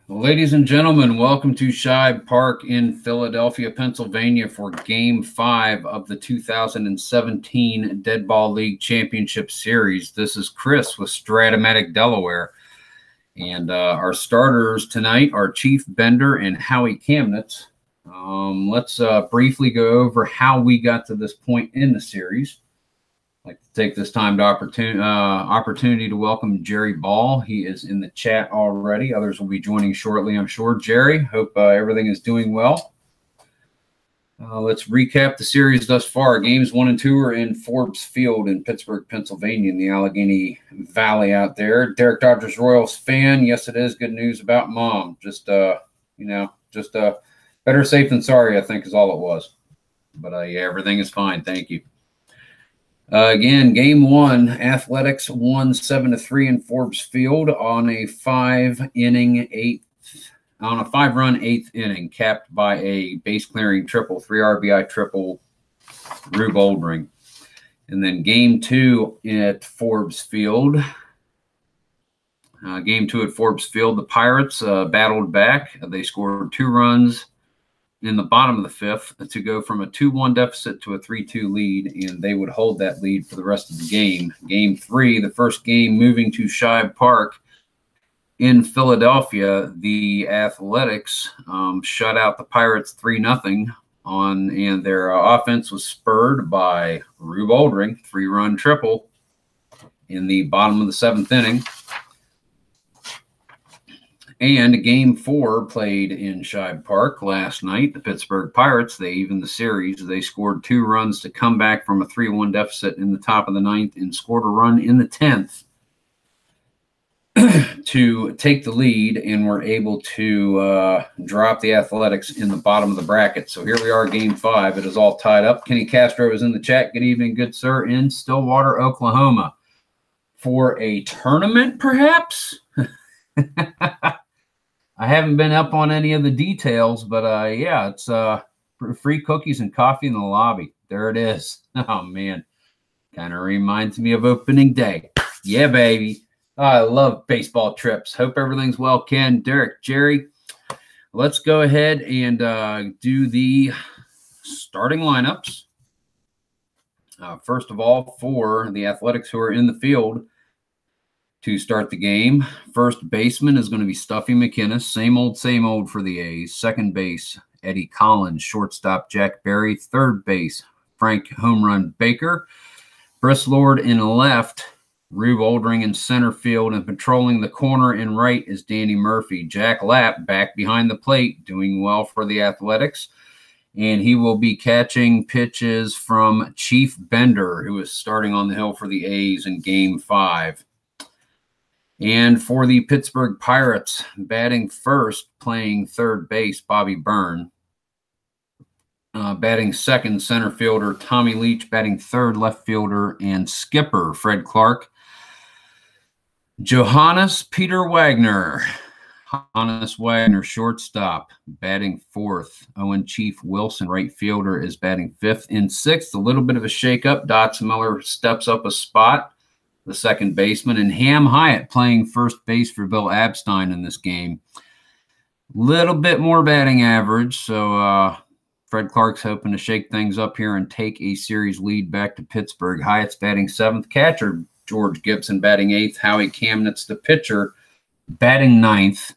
Ladies and gentlemen, welcome to Shibe Park in Philadelphia, Pennsylvania for Game 5 of the 2017 Dead Ball League Championship Series. This is Chris with strat-o-matic Delaware. And our starters tonight are Chief Bender and Howie Camnitz. Let's briefly go over how we got to this point in the series. I'd like to take this time to opportunity to welcome Jerry Ball. He is in the chat already. Others will be joining shortly, I'm sure. Jerry, hope everything is doing well. Let's recap the series thus far. Games 1 and 2 are in Forbes Field in Pittsburgh, Pennsylvania, in the Allegheny Valley out there. Derek Dodgers Royals fan. Yes, it is. Good news about Mom. Just better safe than sorry, I think, is all it was. But yeah, everything is fine. Thank you. Again, Game 1, Athletics won 7-3 in Forbes Field on a 5-run 8th inning, capped by a base-clearing triple, 3 RBI triple, Rube Oldring. And then Game 2 at Forbes Field. The Pirates battled back. They scored 2 runs in the bottom of the 5th to go from a 2-1 deficit to a 3-2 lead, and they would hold that lead for the rest of the game. Game 3, the first game moving to Shibe Park in Philadelphia, the Athletics shut out the Pirates 3-0 and their offense was spurred by Rube Oldring, 3-run triple in the bottom of the 7th inning. And Game 4 played in Shibe Park last night. The Pittsburgh Pirates, they evened the series. They scored 2 runs to come back from a 3-1 deficit in the top of the 9th and scored a run in the 10th to take the lead, and were able to drop the Athletics in the bottom of the bracket. So here we are, Game 5. It is all tied up. Kenny Castro is in the chat. Good evening, good sir, in Stillwater, Oklahoma. For a tournament, perhaps? I haven't been up on any of the details, but yeah, it's free cookies and coffee in the lobby. There it is. Oh, man. Kind of reminds me of opening day. Yeah, baby. I love baseball trips. Hope everything's well, Ken, Derek, Jerry. Let's go ahead and do the starting lineups. First of all, for the Athletics who are in the field, to start the game, first baseman is going to be Stuffy McInnes. Same old for the A's. Second base, Eddie Collins. Shortstop, Jack Berry. Third base, Frank Home Run Baker. Briss Lord in left. Rube Oldring in center field. And patrolling the corner and right is Danny Murphy. Jack Lapp back behind the plate, doing well for the Athletics. And he will be catching pitches from Chief Bender, who is starting on the hill for the A's in Game 5. And for the Pittsburgh Pirates, batting first, playing third base, Bobby Byrne. Batting second, center fielder, Tommy Leach. Batting third, left fielder and skipper, Fred Clark. Johannes Peter Wagner. Johannes Wagner, shortstop, batting fourth. Owen Chief Wilson, right fielder, is batting fifth. In sixth, a little bit of a shakeup. Dotson Miller steps up a spot, the second baseman, and Ham Hyatt playing first base for Bill Abstein in this game. Little bit more batting average, so Fred Clark's hoping to shake things up here and take a series lead back to Pittsburgh. Hyatt's batting seventh. Catcher George Gibson batting eighth. Howie Camnitz, the pitcher, batting ninth.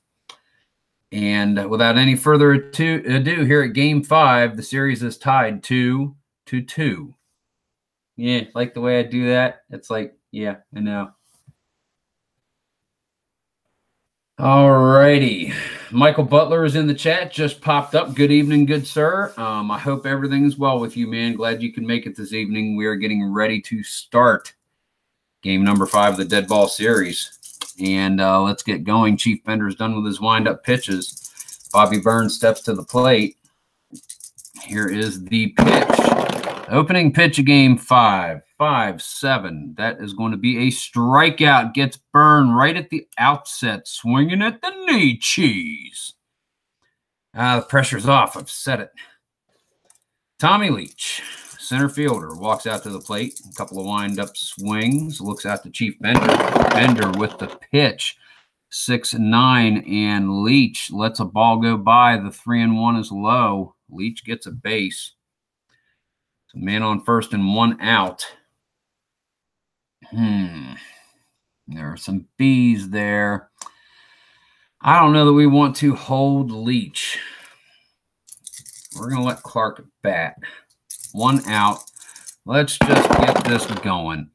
And without any further ado, here at Game 5, the series is tied 2-2. Yeah, like the way I do that? It's like, yeah, I know. All righty. Michael Butler is in the chat, just popped up. Good evening, good sir. I hope everything is well with you, man. Glad you can make it this evening. We are getting ready to start game number 5 of the Dead Ball series. And let's get going. Chief Bender's done with his wind-up pitches. Bobby Byrne steps to the plate. Here is the pitch. Opening pitch of Game 5, 5-7. That is going to be a strikeout. Gets Byrne right at the outset, swinging at the knee cheese. The pressure's off. I've said it. Tommy Leach, center fielder, walks out to the plate. A couple of wind-up swings. Looks out to Chief Bender. Bender with the pitch. 6-9, and Leach lets a ball go by. The 3-1 is low. Leach gets a base. So man on first and 1 out. There are some B's there. I don't know that we want to hold Leach. We're going to let Clark bat. 1 out. Let's just get this going.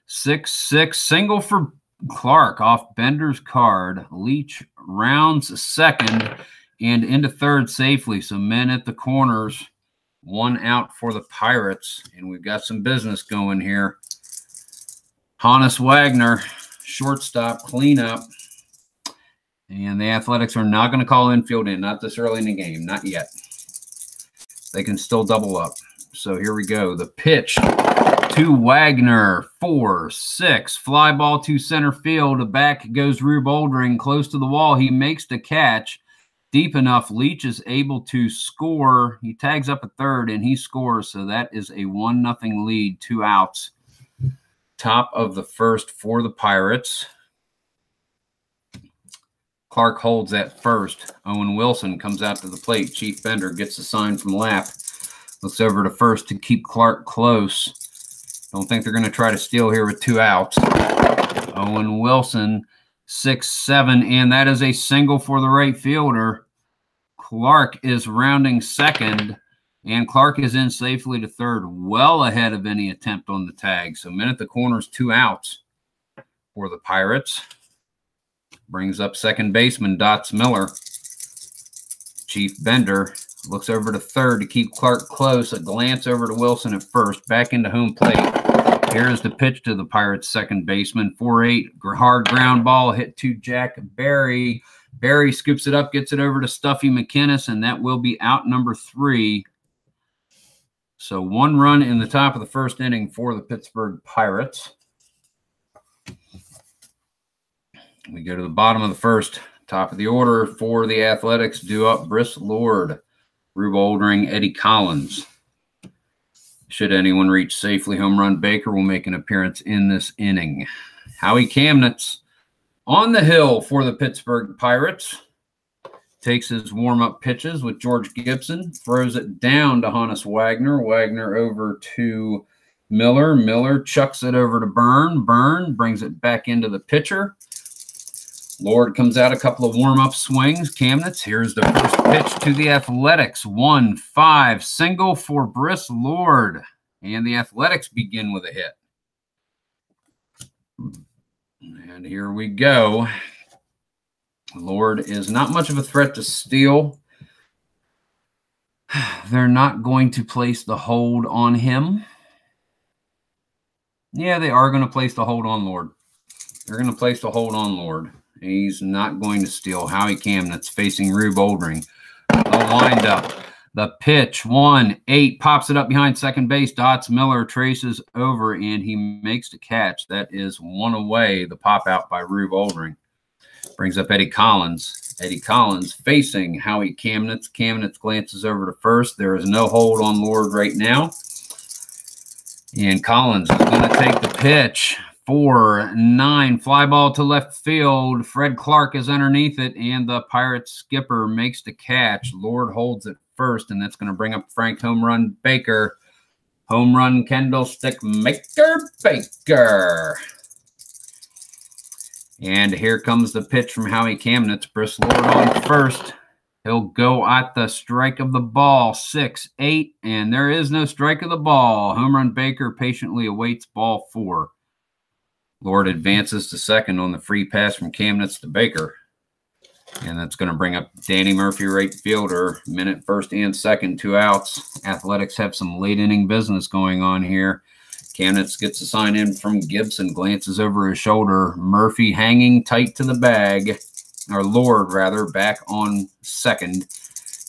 6-6, single for Clark off Bender's card. Leach rounds second and into third safely. So men at the corners, 1 out for the Pirates. And we've got some business going here. Hannes Wagner, shortstop, cleanup. And the Athletics are not going to call infield in, not this early in the game, not yet. They can still double up. So here we go. The pitch to Wagner, 4-6. Fly ball to center field. Back goes Rube Oldring, close to the wall. He makes the catch deep enough. Leach is able to score. He tags up at third, and he scores. So that is a 1-0 lead, 2 outs. Top of the first for the Pirates. Clark holds at first. Owen Wilson comes out to the plate. Chief Bender gets the sign from Lapp. Looks over to first to keep Clark close. Don't think they're going to try to steal here with 2 outs. Owen Wilson, 6-7, and that is a single for the right fielder. Clark is rounding second, and Clark is in safely to third, well ahead of any attempt on the tag. So men at the corners, 2 outs for the Pirates. Brings up second baseman Dots Miller. Chief Bender looks over to third to keep Clark close. A glance over to Wilson at first. Back into home plate. Here's the pitch to the Pirates' second baseman. 4-8. Hard ground ball hit to Jack Barry. Barry scoops it up, gets it over to Stuffy McInnes, and that will be out number 3. So 1 run in the top of the first inning for the Pittsburgh Pirates. We go to the bottom of the first. Top of the order for the Athletics. Due up Briss Lord, Rube Oldring, Eddie Collins. Should anyone reach safely, home run Baker will make an appearance in this inning. Howie Camnitz on the hill for the Pittsburgh Pirates. Takes his warm-up pitches with George Gibson. Throws it down to Hannes Wagner. Wagner over to Miller. Miller chucks it over to Byrne. Byrne brings it back into the pitcher. Lord comes out a couple of warm-up swings. Camnitz, here's the first pitch to the Athletics. 1-5, single for Briss Lord. And the Athletics begin with a hit. And here we go. Lord is not much of a threat to steal. They're not going to place the hold on him. Yeah, they are going to place the hold on Lord. They're going to place the hold on Lord. He's not going to steal. Howie Camnitz facing Rube Oldring. The windup. The pitch. 1-8. Pops it up behind second base. Dots Miller traces over, and he makes the catch. That is 1 away. The pop out by Rube Oldring. Brings up Eddie Collins. Eddie Collins facing Howie Camnitz. Camnitz glances over to first. There is no hold on Lord right now. And Collins is going to take the pitch. 4-9, fly ball to left field. Fred Clark is underneath it, and the Pirates skipper makes the catch. Lord holds it first, and that's going to bring up Frank home run Baker. Home run candlestick maker Baker. And here comes the pitch from Howie Camnitz. Briss Lord on first. He'll go at the strike of the ball. 6-8, and there is no strike of the ball. Home run Baker patiently awaits ball 4. Lord advances to second on the free pass from Camnitz to Baker. And that's going to bring up Danny Murphy, right fielder. Minute first and second, 2 outs. Athletics have some late inning business going on here. Camnitz gets a sign in from Gibson, glances over his shoulder. Murphy hanging tight to the bag, or Lord rather, back on second.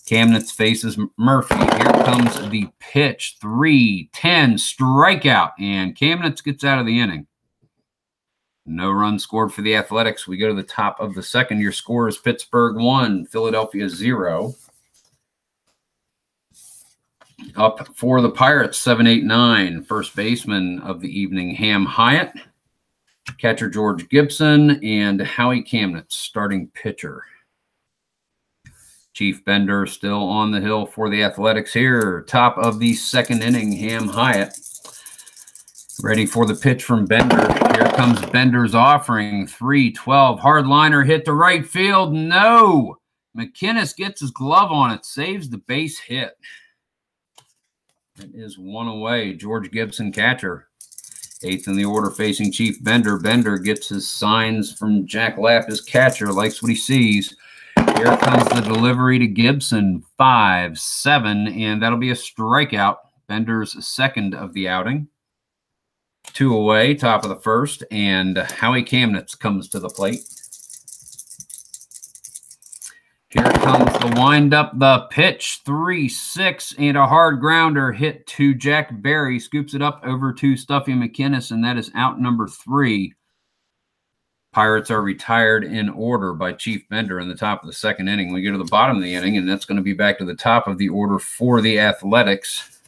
Camnitz faces Murphy. Here comes the pitch. 3-10, strikeout, and Camnitz gets out of the inning. No run scored for the Athletics. We go to the top of the second. Your score is Pittsburgh 1, Philadelphia 0. Up for the Pirates, 7-8-9. First baseman of the evening, Ham Hyatt. Catcher George Gibson and Howie Camnitz, starting pitcher. Chief Bender still on the hill for the Athletics here. Top of the second inning, Ham Hyatt ready for the pitch from Bender. Here comes Bender's offering. 3-12. Hard liner hit to right field. No. McInnes gets his glove on it. Saves the base hit. It is one away. George Gibson, catcher. 8th in the order facing Chief Bender. Bender gets his signs from Jack Lapp, his catcher. Likes what he sees. Here comes the delivery to Gibson. 5-7. And that'll be a strikeout. Bender's second of the outing. 2 away, top of the first, and Howie Camnitz comes to the plate. Here comes the windup, the pitch, 3-6, and a hard grounder hit to Jack Berry. Scoops it up over to Stuffy McInnes, and that is out number 3. Pirates are retired in order by Chief Bender in the top of the second inning. We go to the bottom of the inning, and that's going to be back to the top of the order for the Athletics.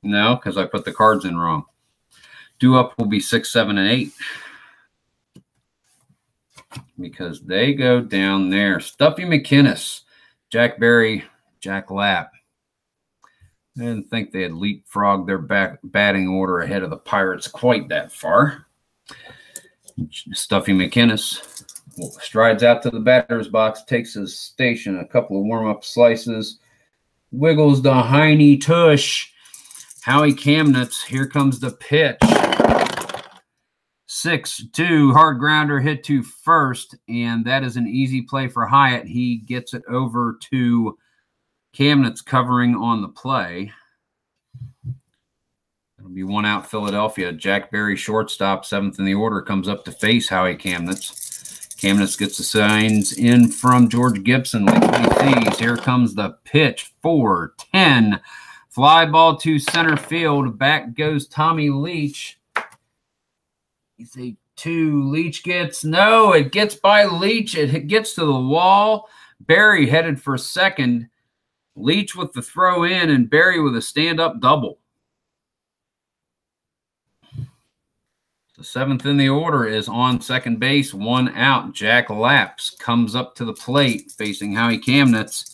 No, because I put the cards in wrong. Due up will be 6, 7, and 8. Because they go down there. Stuffy McInnes, Jack Berry, Jack Lapp. I didn't think they had leapfrogged their batting order ahead of the Pirates quite that far. Stuffy McInnes strides out to the batter's box, takes his station, a couple of warm-up slices, wiggles the hiney tush. Howie Camnitz, here comes the pitch. 6-2, hard grounder hit to first, and that is an easy play for Hyatt. He gets it over to Camnitz covering on the play. It'll be 1 out Philadelphia. Jack Berry, shortstop, 7th in the order, comes up to face Howie Camnitz. Camnitz gets the signs in from George Gibson. Like he sees. Here comes the pitch. 4-10. Fly ball to center field. Back goes Tommy Leach. He's a 2. Leach gets, no, it gets by Leach. It gets to the wall. Berry headed for second. Leach with the throw in and Berry with a stand-up double. The 7th in the order is on second base. 1 out. Jack Lapps comes up to the plate facing Howie Camnitz.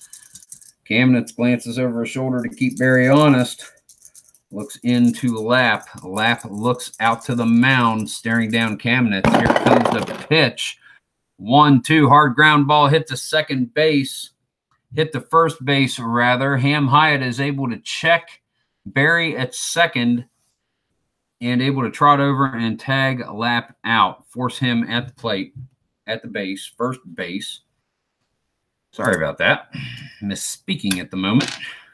Camnitz glances over his shoulder to keep Berry honest. Looks into Lapp. Lapp looks out to the mound, staring down Camnitz. Here comes the pitch. 1-2. Hard ground ball hit to second base. Hit the first base, rather. Ham Hyatt is able to check Berry at second and able to trot over and tag Lapp out. Force him at the plate, at the base, first base. Sorry about that. Misspeaking at the moment.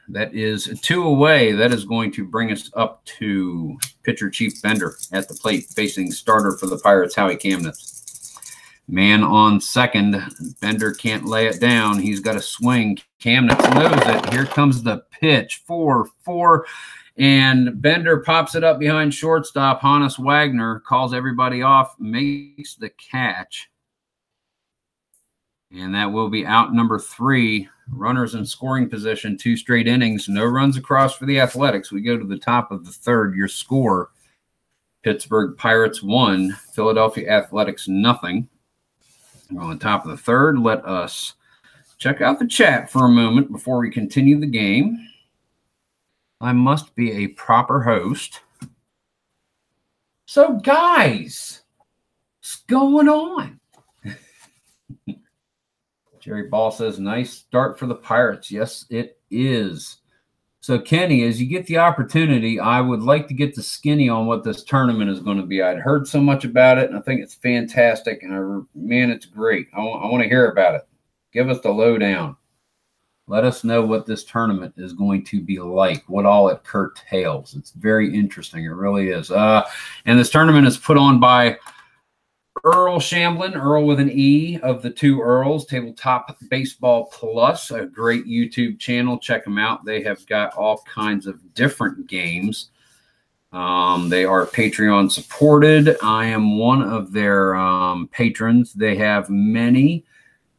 That is 2 away. That is going to bring us up to pitcher Chief Bender at the plate, facing starter for the Pirates, Howie Camnitz. Man on second. Bender can't lay it down. He's got a swing. Camnitz knows it. Here comes the pitch. 4-4. And Bender pops it up behind shortstop. Hannes Wagner calls everybody off, makes the catch. And that will be out number 3. Runners in scoring position, 2 straight innings. No runs across for the Athletics. We go to the top of the third. Your score, Pittsburgh Pirates 1, Philadelphia Athletics nothing. We're on the top of the third. Let us check out the chat for a moment before we continue the game. I must be a proper host. So, guys, what's going on? Jerry Ball says, nice start for the Pirates. Yes, it is. So, Kenny, as you get the opportunity, I would like to get the skinny on what this tournament is going to be. I'd heard so much about it, and I think it's fantastic. And, man, it's great. I want to hear about it. Give us the lowdown. Let us know what this tournament is going to be like, what all it curtails. It's very interesting. It really is. And this tournament is put on by Earl Shamblin, Earl with an E, of the 2 Earls, Tabletop Baseball Plus, a great YouTube channel. Check them out. They have got all kinds of different games. They are Patreon supported. I am one of their patrons. They have many.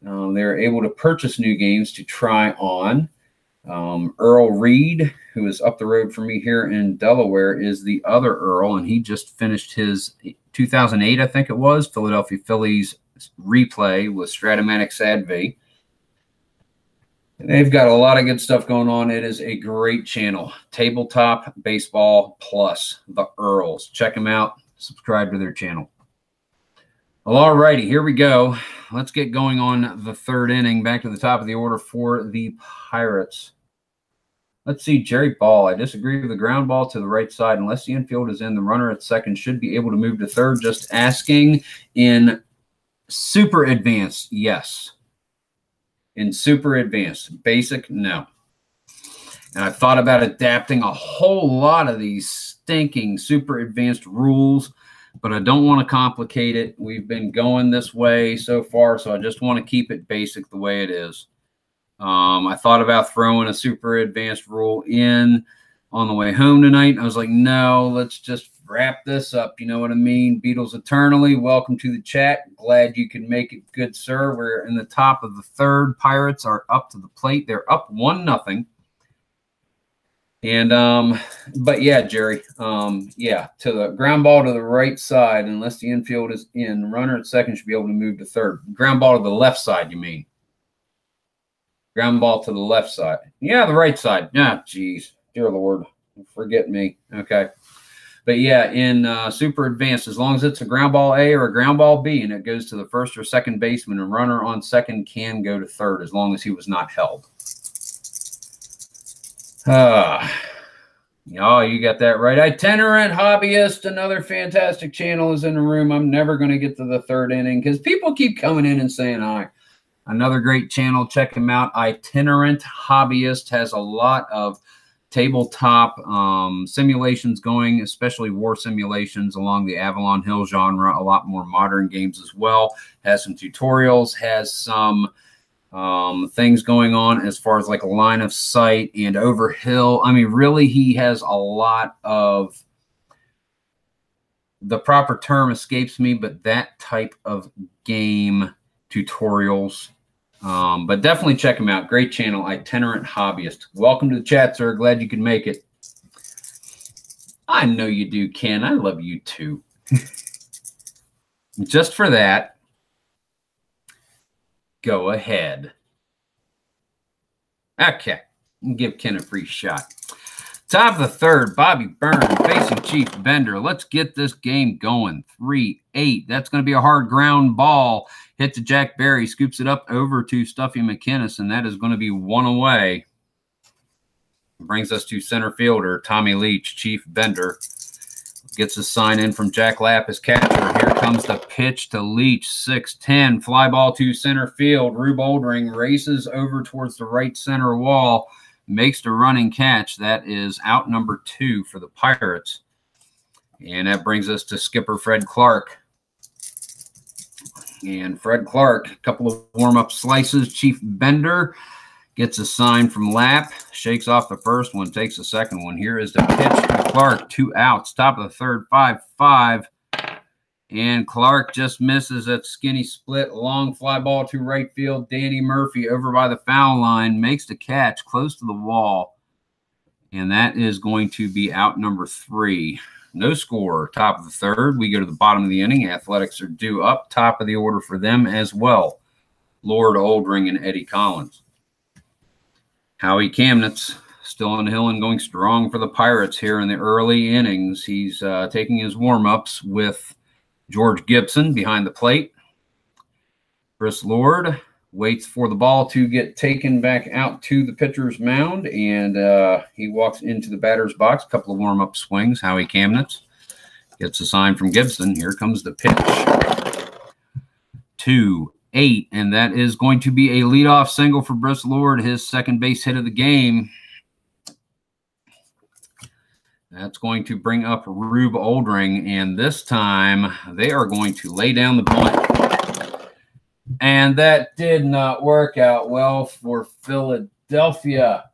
They're able to purchase new games to try on. Earl Reed, who is up the road from me here in Delaware, is the other Earl, and he just finished his 2008, I think it was, Philadelphia Phillies replay with strat-o-matic SAD-V. They've got a lot of good stuff going on. It is a great channel. Tabletop Baseball Plus, the Earls. Check them out. Subscribe to their channel. Well, all righty, here we go. Let's get going on the third inning. Back to the top of the order for the Pirates. Let's see, Jerry Ball. I disagree with the ground ball to the right side. Unless the infield is in, the runner at second should be able to move to third. Just asking. In super advanced, yes. In super advanced. Basic, no. And I've thought about adapting a whole lot of these stinking super advanced rules, but I don't want to complicate it. We've been going this way so far, so I just want to keep it basic the way it is. I thought about throwing a super advanced rule in on the way home tonight. I was like, no, let's just wrap this up. You know what I mean? Beatles Eternally, welcome to the chat. Glad you can make it, good sir. We're in the top of the third. Pirates are up to the plate. They're up 1-0. And, but yeah, Jerry, yeah, to the ground ball to the right side, unless the infield is in, runner at second should be able to move to third. Ground ball to the left side, you mean? Ground ball to the left side. Yeah, the right side. Yeah, geez. Dear Lord. Forget me. Okay. But yeah, in super advanced, as long as it's a ground ball A or a ground ball B and it goes to the first or second baseman, a runner on second can go to third as long as he was not held. Oh, you got that right. Itinerant Hobbyist, another fantastic channel, is in the room. I'm never going to get to the third inning because people keep coming in and saying hi. Another great channel. Check him out. Itinerant Hobbyist has a lot of tabletop simulations going, especially war simulations along the Avalon Hill genre, a lot more modern games as well. Has some tutorials, has some things going on as far as like a line of sight and over hill. I mean, really, he has a lot of, the proper term escapes me, but that type of game tutorials. But definitely check him out. Great channel, Itinerant Hobbyist. Welcome to the chat, sir. Glad you could make it. I know you do, Ken. I love you too. Just for that, go ahead. Okay. Give Ken a free shot. Top of the third, Bobby Byrne facing Chief Bender. Let's get this game going. 3-8. That's going to be a hard ground ball. Hit to Jack Berry. Scoops it up over to Stuffy McInnes, and that is going to be one away. Brings us to center fielder Tommy Leach. Chief Bender gets a sign in from Jack Lapp as catcher. Here comes the pitch to Leach. 6-10. Fly ball to center field. Rube Oldring races over towards the right center wall. Makes the running catch. That is out number 2 for the Pirates. And that brings us to skipper Fred Clark. And Fred Clark, a couple of warm-up slices. Chief Bender gets a sign from Lapp. Shakes off the first one, takes the second one. Here is the pitch to Clark. 2 outs. Top of the third, 5-5. And Clark just misses that skinny split. Long fly ball to right field. Danny Murphy over by the foul line. Makes the catch close to the wall. And that is going to be out number 3. No score. Top of the third. We go to the bottom of the inning. Athletics are due up. Top of the order for them as well. Lord Oldring and Eddie Collins. Howie Camnitz still on the hill and going strong for the Pirates here in the early innings. He's taking his warm-ups with George Gibson behind the plate. Chris Lord waits for the ball to get taken back out to the pitcher's mound, and he walks into the batter's box. A couple of warm-up swings. Howie Camnitz gets a sign from Gibson. Here comes the pitch. 2-8, and that is going to be a leadoff single for Chris Lord, his second base hit of the game. That's going to bring up Rube Oldring, and this time they are going to lay down the bunt. And that did not work out well for Philadelphia.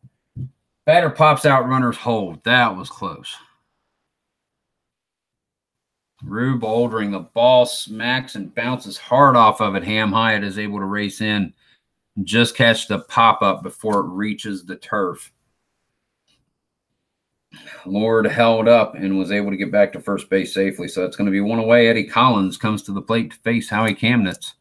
Batter pops out, runners hold. That was close. Rube Oldring, the ball smacks and bounces hard off of it. Ham Hyatt is able to race in. Just catch the pop-up before it reaches the turf. Lord held up and was able to get back to first base safely. So it's going to be one away. Eddie Collins comes to the plate to face Howie Camnitz.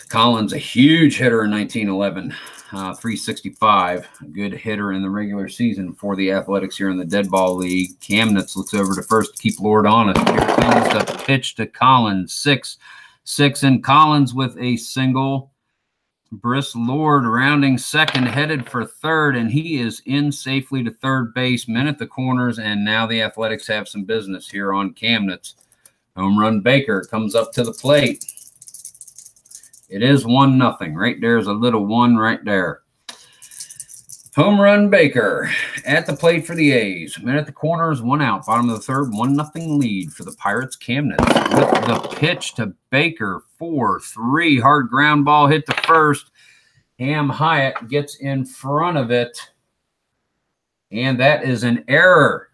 Collins, a huge hitter in 1911, 365. A good hitter in the regular season for the Athletics here in the Dead Ball League. Camnitz looks over to first to keep Lord honest. Here comes the pitch to Collins. 6-6, and Collins with a single. Briss Lord rounding second, headed for third, and he is in safely to third base. Men at the corners, and now the Athletics have some business here on Camnitz. Home run Baker comes up to the plate. It is 1-0. Right there's a little one right there. Home run Baker at the plate for the A's. Men at the corners, 1 out. Bottom of the third, 1-0 lead for the Pirates. Camnitz with the pitch to Baker. 4-3. Hard ground ball hit to first. Ham Hyatt gets in front of it. And that is an error.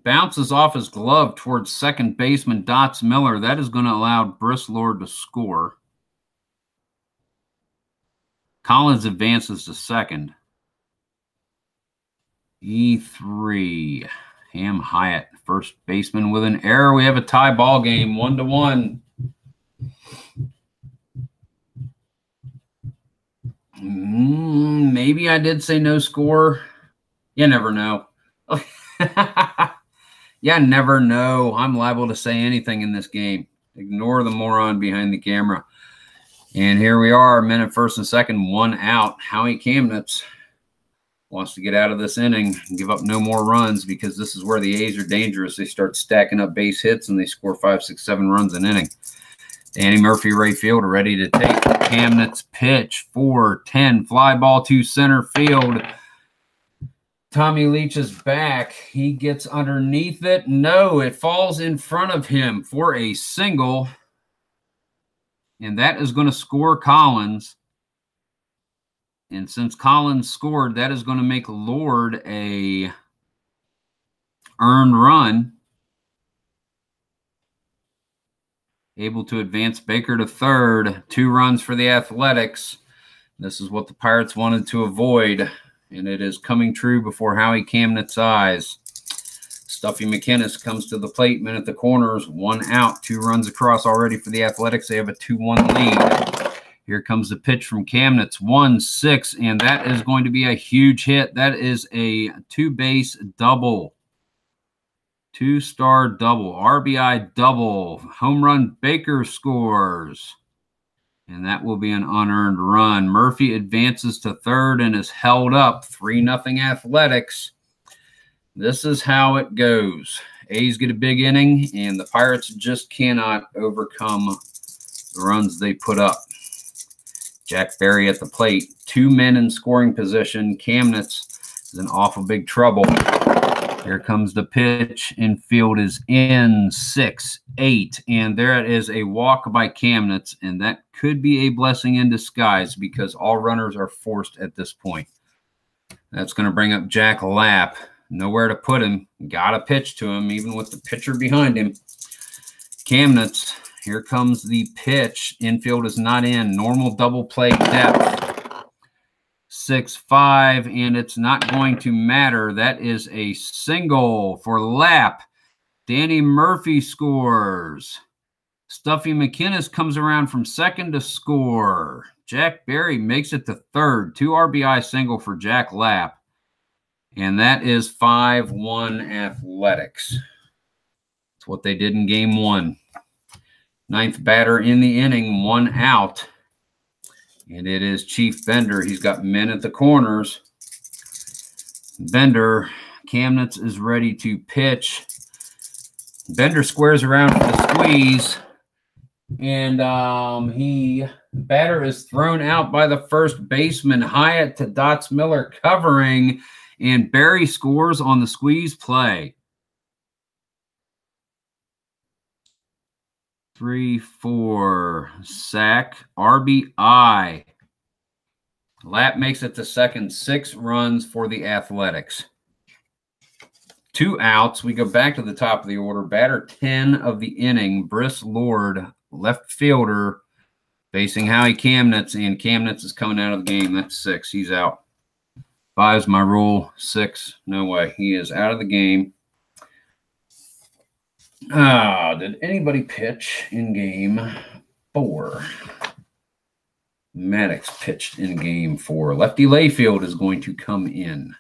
Bounces off his glove towards second baseman Dots Miller. That is going to allow Briss Lord to score. Collins advances to second. E3. Ham Hyatt, first baseman with an error. We have a tie ball game, 1-1. Maybe I did say no score. You never know. You never know. I'm liable to say anything in this game. Ignore the moron behind the camera. And here we are, men at first and second, 1 out. Howie Camnitz wants to get out of this inning and give up no more runs because this is where the A's are dangerous. They start stacking up base hits and they score 5, 6, 7 runs an inning. Danny Murphy, right field, ready to take Camnitz pitch. 4-10, fly ball to center field. Tommy Leach is back. He gets underneath it. No, it falls in front of him for a single. And that is going to score Collins. And since Collins scored, that is going to make Lord a earned run. Able to advance Baker to third. 2 runs for the Athletics. This is what the Pirates wanted to avoid. And it is coming true before Howie Camnitz's eyes. Stuffy McInnes comes to the plate. Men at the corners, 1 out. 2 runs across already for the Athletics. They have a 2-1 lead. Here comes the pitch from Camnitz. 1-6, and that is going to be a huge hit. That is a 2-base double. 2-star double. RBI double. Home run Baker scores. And that will be an unearned run. Murphy advances to third and is held up. 3-0 Athletics. This is how it goes. A's get a big inning, and the Pirates just cannot overcome the runs they put up. Jack Berry at the plate. 2 men in scoring position. Camnitz is in awful big trouble. Here comes the pitch. Infield is in. 6-8. And there it is, a walk by Camnitz. And that could be a blessing in disguise because all runners are forced at this point. That's going to bring up Jack Lapp. Nowhere to put him. Got to pitch to him, even with the pitcher behind him. Camnitz. Here comes the pitch. Infield is not in. Normal double play depth. 6-5, and it's not going to matter. That is a single for Lapp. Danny Murphy scores. Stuffy McInnes comes around from second to score. Jack Berry makes it to third. 2 RBI single for Jack Lapp. And that is 5-1 Athletics. That's what they did in game 1. 9th batter in the inning, 1 out. And it is Chief Bender. He's got men at the corners. Bender, Camnitz is ready to pitch. Bender squares around for the squeeze. And batter is thrown out by the first baseman. Hyatt to Dots Miller covering. And Berry scores on the squeeze play. 3-4 sack RBI. Lapp makes it to second. 6 runs for the Athletics. 2 outs. We go back to the top of the order. Batter 10 of the inning, Briss Lord, left fielder, facing Howie Camnitz, and Camnitz is coming out of the game. That's 6. He's out. 5 is my rule. 6, no way. He is out of the game. Did anybody pitch in game 4? Maddox pitched in game 4. Lefty Layfield is going to come in.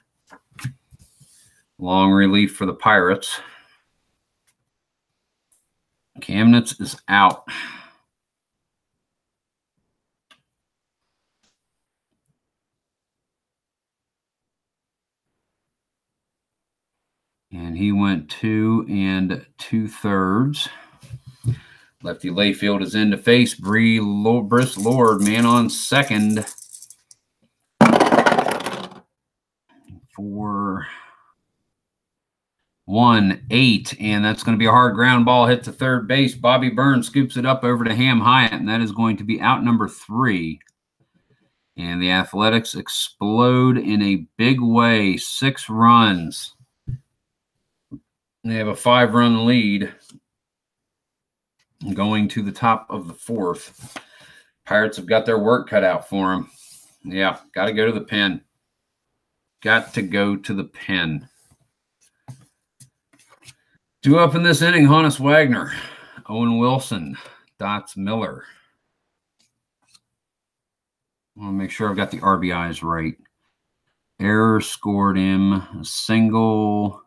Long relief for the Pirates. Camnitz is out. And he went 2 2/3. Lefty Layfield is in to face Briss Lord, man on second. 4, 1, 8, and that's going to be a hard ground ball hit to third base. Bobby Burns scoops it up over to Ham Hyatt, and that is going to be out number 3. And the Athletics explode in a big way, 6 runs. They have a 5-run lead going to the top of the 4th. Pirates have got their work cut out for them. Yeah, got to go to the pen. Got to go to the pen. 2 up in this inning, Honus Wagner, Owen Wilson, Dots Miller. I want to make sure I've got the RBIs right. Error scored him. A single.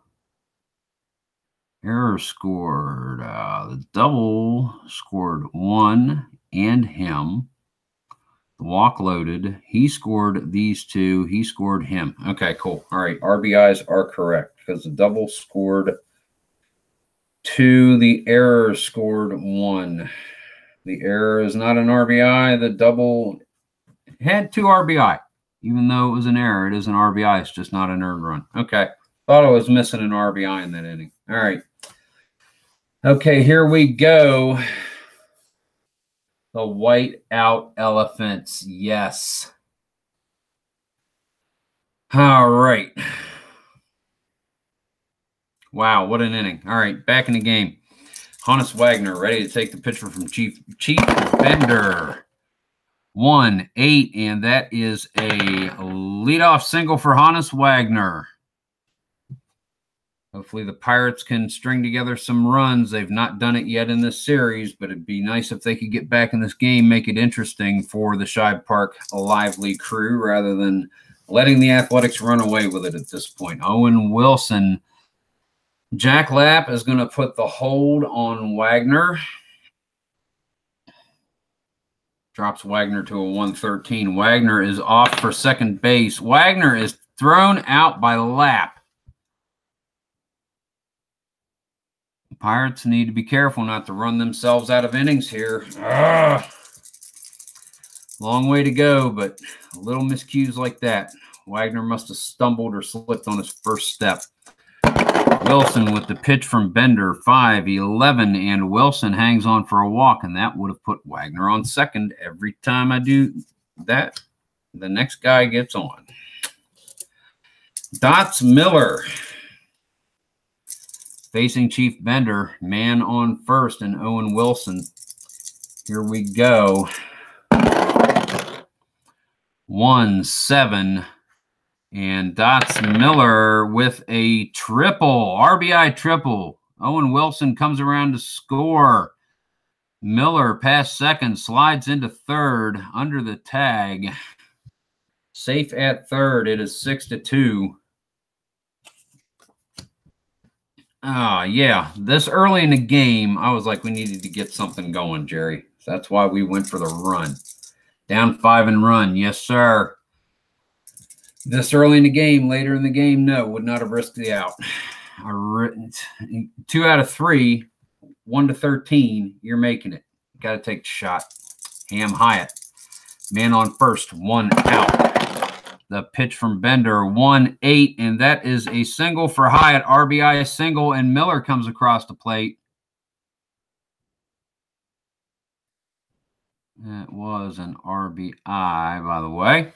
Error scored. The double scored 1 and him. The walk loaded. He scored these 2. He scored him. Okay, cool. All right, RBIs are correct because the double scored 2. The error scored 1. The error is not an RBI. The double had 2 RBI. Even though it was an error, it is an RBI. It's just not an earned run. Okay. Thought I was missing an RBI in that inning. All right. Okay, here we go. The white-out elephants. Yes. All right. Wow, what an inning. All right, back in the game. Honus Wagner ready to take the pitcher from Chief Bender. 1, 8, and that is a leadoff single for Honus Wagner. Hopefully the Pirates can string together some runs. They've not done it yet in this series, but it'd be nice if they could get back in this game, make it interesting for the Shibe Park lively crew rather than letting the Athletics run away with it at this point. Owen Wilson. Jack Lapp is going to put the hold on Wagner. Drops Wagner to a 113. Wagner is off for second base. Wagner is thrown out by Lapp. Pirates need to be careful not to run themselves out of innings here. Long way to go, but little miscues like that. Wagner must have stumbled or slipped on his first step. Wilson with the pitch from Bender, 5-11, and Wilson hangs on for a walk, and that would have put Wagner on second. Every time I do that, the next guy gets on. Dots Miller facing Chief Bender, man on first, and Owen Wilson. Here we go. 1-7. And Dots Miller with a triple, RBI triple. Owen Wilson comes around to score. Miller past second, slides into third, under the tag. Safe at third. It is 6-2. Yeah. This early in the game, I was like, we needed to get something going, Jerry. So that's why we went for the run. Down 5 and run. Yes, sir. This early in the game, later in the game, no, would not have risked the out. 2 out of 3, 1-13, you're making it. Got to take the shot. Ham Hyatt, man on first, 1 out. The pitch from Bender, 1-8, and that is a single for Hyatt, RBI single, and Miller comes across the plate. That was an RBI, by the way.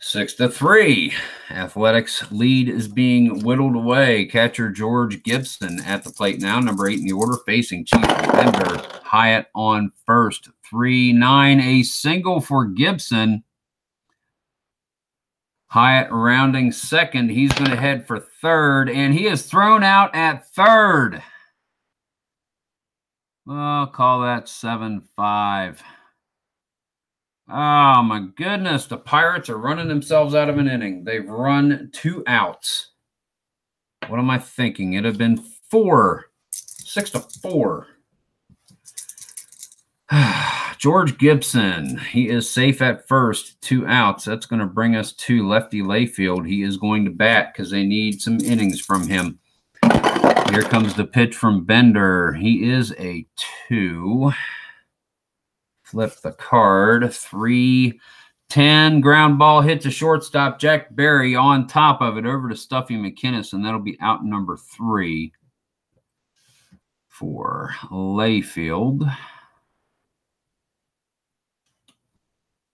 6-3. Athletics lead is being whittled away. Catcher George Gibson at the plate now. Number 8 in the order, facing Chief Bender. Hyatt on first. 3-9. A single for Gibson. Hyatt rounding second. He's going to head for third, and he is thrown out at third. I'll call that 7-5. Oh, my goodness. The Pirates are running themselves out of an inning. They've run 2 outs. What am I thinking? It'd have been 6-4. George Gibson, he is safe at first, 2 outs. That's going to bring us to Lefty Layfield. He is going to bat because they need some innings from him. Here comes the pitch from Bender. He is a 2. Flip the card. 3-10. Ground ball hit to shortstop. Jack Berry on top of it over to Stuffy McInnes, and that'll be out number 3 for Layfield.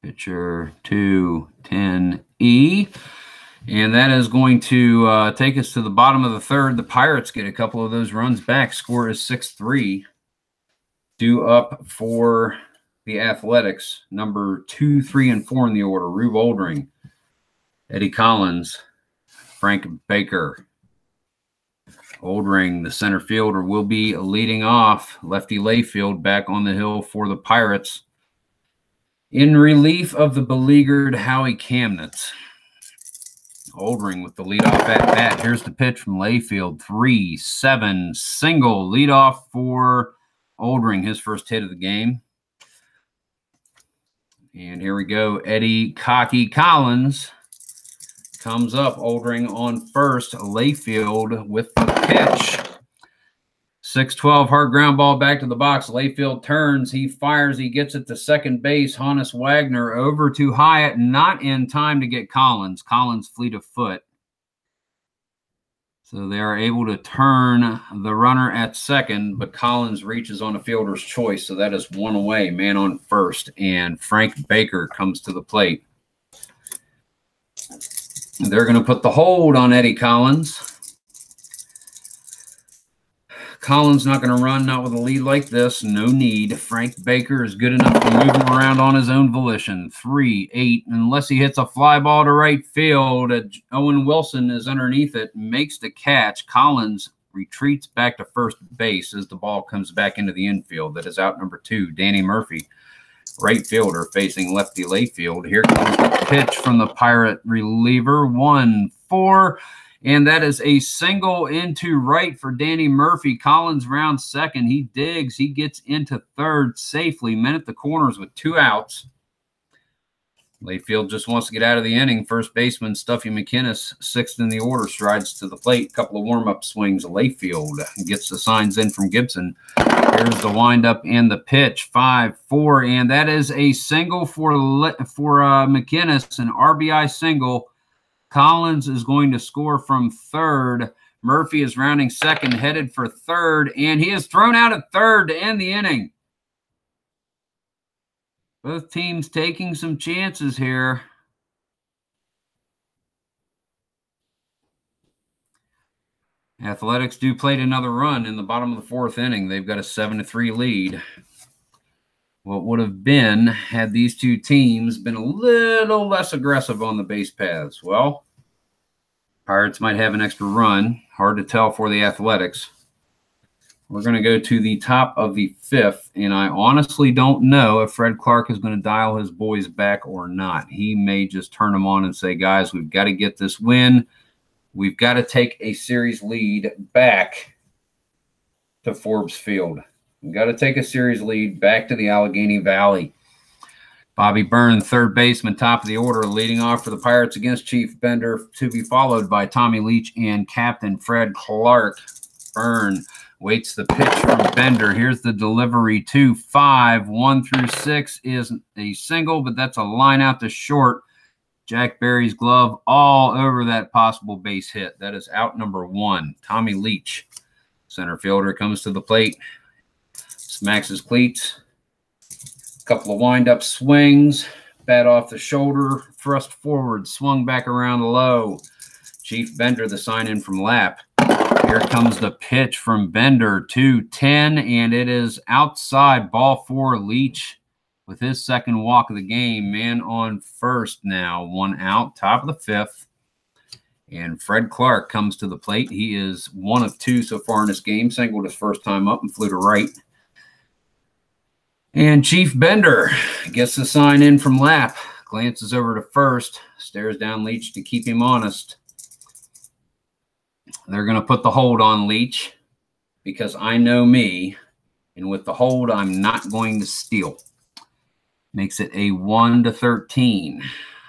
Pitcher 2-10E. And that is going to take us to the bottom of the third. The Pirates get a couple of those runs back. Score is 6-3. Due up for the Athletics. Number 2, 3, and 4 in the order. Rube Oldring, Eddie Collins, Frank Baker. Oldring, the center fielder, will be leading off. Lefty Layfield back on the hill for the Pirates, in relief of the beleaguered Howie Camnitz. Oldring with the leadoff at bat. Here's the pitch from Layfield. 3-7 single. Leadoff for Oldring, his first hit of the game. And here we go. Eddie Cocky Collins comes up. Oldring on first. Layfield with the pitch. 6-12 hard ground ball back to the box. Layfield turns. He fires. He gets it to second base. Hannes Wagner over to Hyatt. Not in time to get Collins. Collins fleet of foot. So they are able to turn the runner at second, but Collins reaches on a fielder's choice. So that is 1 away. Man on first. And Frank Baker comes to the plate. They're going to put the hold on Eddie Collins. Collins not going to run, not with a lead like this. No need. Frank Baker is good enough to move him around on his own volition. 3-8, unless he hits a fly ball to right field. Owen Wilson is underneath it, makes the catch. Collins retreats back to first base as the ball comes back into the infield. That is out number 2, Danny Murphy, right fielder, facing Lefty Layfield. Here comes the pitch from the Pirate reliever. 1-4. And that is a single into right for Danny Murphy. Collins rounds second. He digs. He gets into third safely. Men at the corners with 2 outs. Layfield just wants to get out of the inning. First baseman Stuffy McInnes, 6th in the order, strides to the plate. Couple of warm-up swings. Layfield gets the signs in from Gibson. Here's the windup and the pitch. 5-4. And that is a single for McInnes, an RBI single. Collins is going to score from third. Murphy is rounding second, headed for third, and he is thrown out at third to end the inning. Both teams taking some chances here. Athletics do play another run in the bottom of the 4th inning. They've got a 7-3 lead. What would have been had these two teams been a little less aggressive on the base paths? Well, Pirates might have an extra run. Hard to tell for the Athletics. We're going to go to the top of the 5th, and I honestly don't know if Fred Clark is going to dial his boys back or not. He may just turn them on and say, guys, we've got to get this win. We've got to take a series lead back to Forbes Field. We've got to take a series lead back to the Allegheny Valley. Bobby Byrne, third baseman, top of the order, leading off for the Pirates against Chief Bender, to be followed by Tommy Leach and Captain Fred Clark. Byrne waits the pitch from Bender. Here's the delivery. 2-5. 1-6 is a single, but that's a line out to short. Jack Berry's glove all over that possible base hit. That is out number 1. Tommy Leach, center fielder, comes to the plate. Smacks his cleats. Couple of wind-up swings. Bat off the shoulder, thrust forward, swung back around low. Chief Bender, the sign in from Lap. Here comes the pitch from Bender, 2-10, and it is outside, ball 4. Leach with his second walk of the game. Man on first now, 1 out, top of the 5th. And Fred Clark comes to the plate. He is 1 of 2 so far in this game. Singled his first time up and flew to right. And Chief Bender gets the sign in from Lap. Glances over to first. Stares down Leach to keep him honest. They're going to put the hold on Leach because I know me. And with the hold, I'm not going to steal. Makes it a 1-13.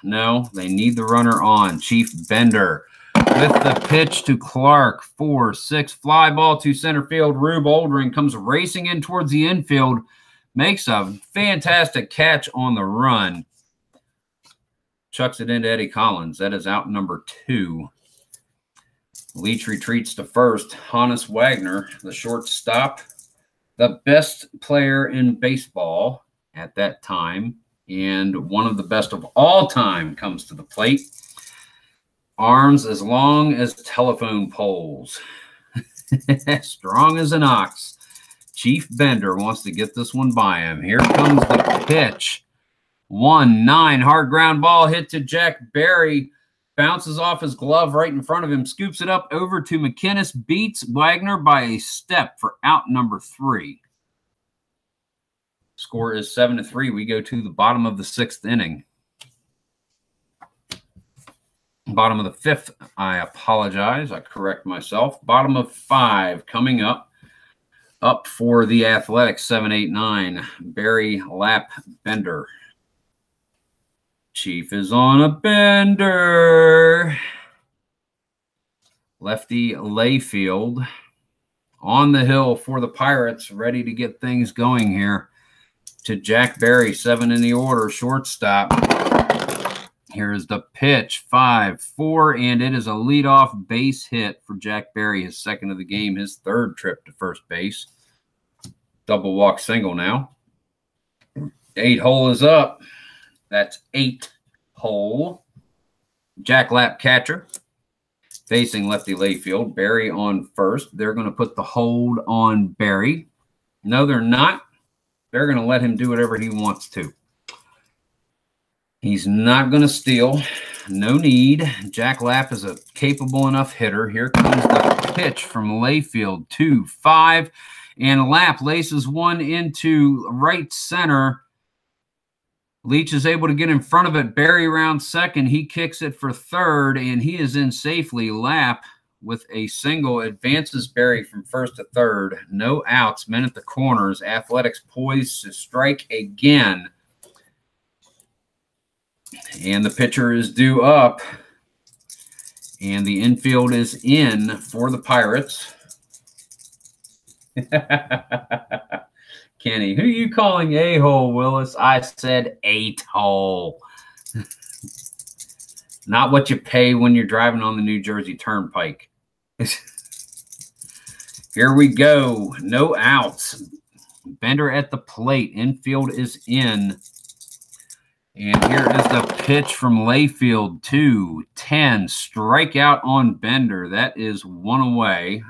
No, they need the runner on. Chief Bender with the pitch to Clark. 4-6. Fly ball to center field. Rube Oldring comes racing in towards the infield. Makes a fantastic catch on the run. Chucks it into Eddie Collins. That is out number 2. Leach retreats to first. Hannes Wagner, the shortstop, the best player in baseball at that time, and one of the best of all time, comes to the plate. Arms as long as telephone poles. Strong as an ox. Chief Bender wants to get this one by him. Here comes the pitch. 1-9. Hard ground ball hit to Jack Berry. Bounces off his glove right in front of him. Scoops it up over to McInnes. Beats Wagner by a step for out number 3. Score is 7-3. We go to the bottom of the 6th inning. Bottom of the 5th. I apologize. I correct myself. Bottom of 5 coming up. Up for the Athletics, 7, 8, 9. Barry, Lap, Bender. Chief is on a bender. Lefty Layfield on the hill for the Pirates, ready to get things going here. To Jack Berry, 7 in the order, shortstop. Here is the pitch, 5-4, and it is a leadoff base hit for Jack Berry, his 2nd of the game, his 3rd trip to first base. Double walk single now. 8 hole is up. That's 8 hole. Jack Lap catcher. Facing lefty Layfield. Berry on first. They're going to put the hold on Berry. No, they're not. They're going to let him do whatever he wants to. He's not going to steal. No need. Jack Lap is a capable enough hitter. Here comes the pitch from Layfield. 2-5. And Lap laces one into right center. Leach is able to get in front of it. Berry round second. He kicks it for third, and he is in safely. Lap with a single advances Berry from first to third. No outs. Men at the corners. Athletics poised to strike again. And the pitcher is due up. And the infield is in for the Pirates. Kenny, who are you calling a-hole, Willis? I said 8 hole. Not what you pay when you're driving on the New Jersey Turnpike. Here we go. No outs. Bender at the plate. Infield is in. And here is the pitch from Layfield. 2-10. Strikeout on Bender. That is 1 away.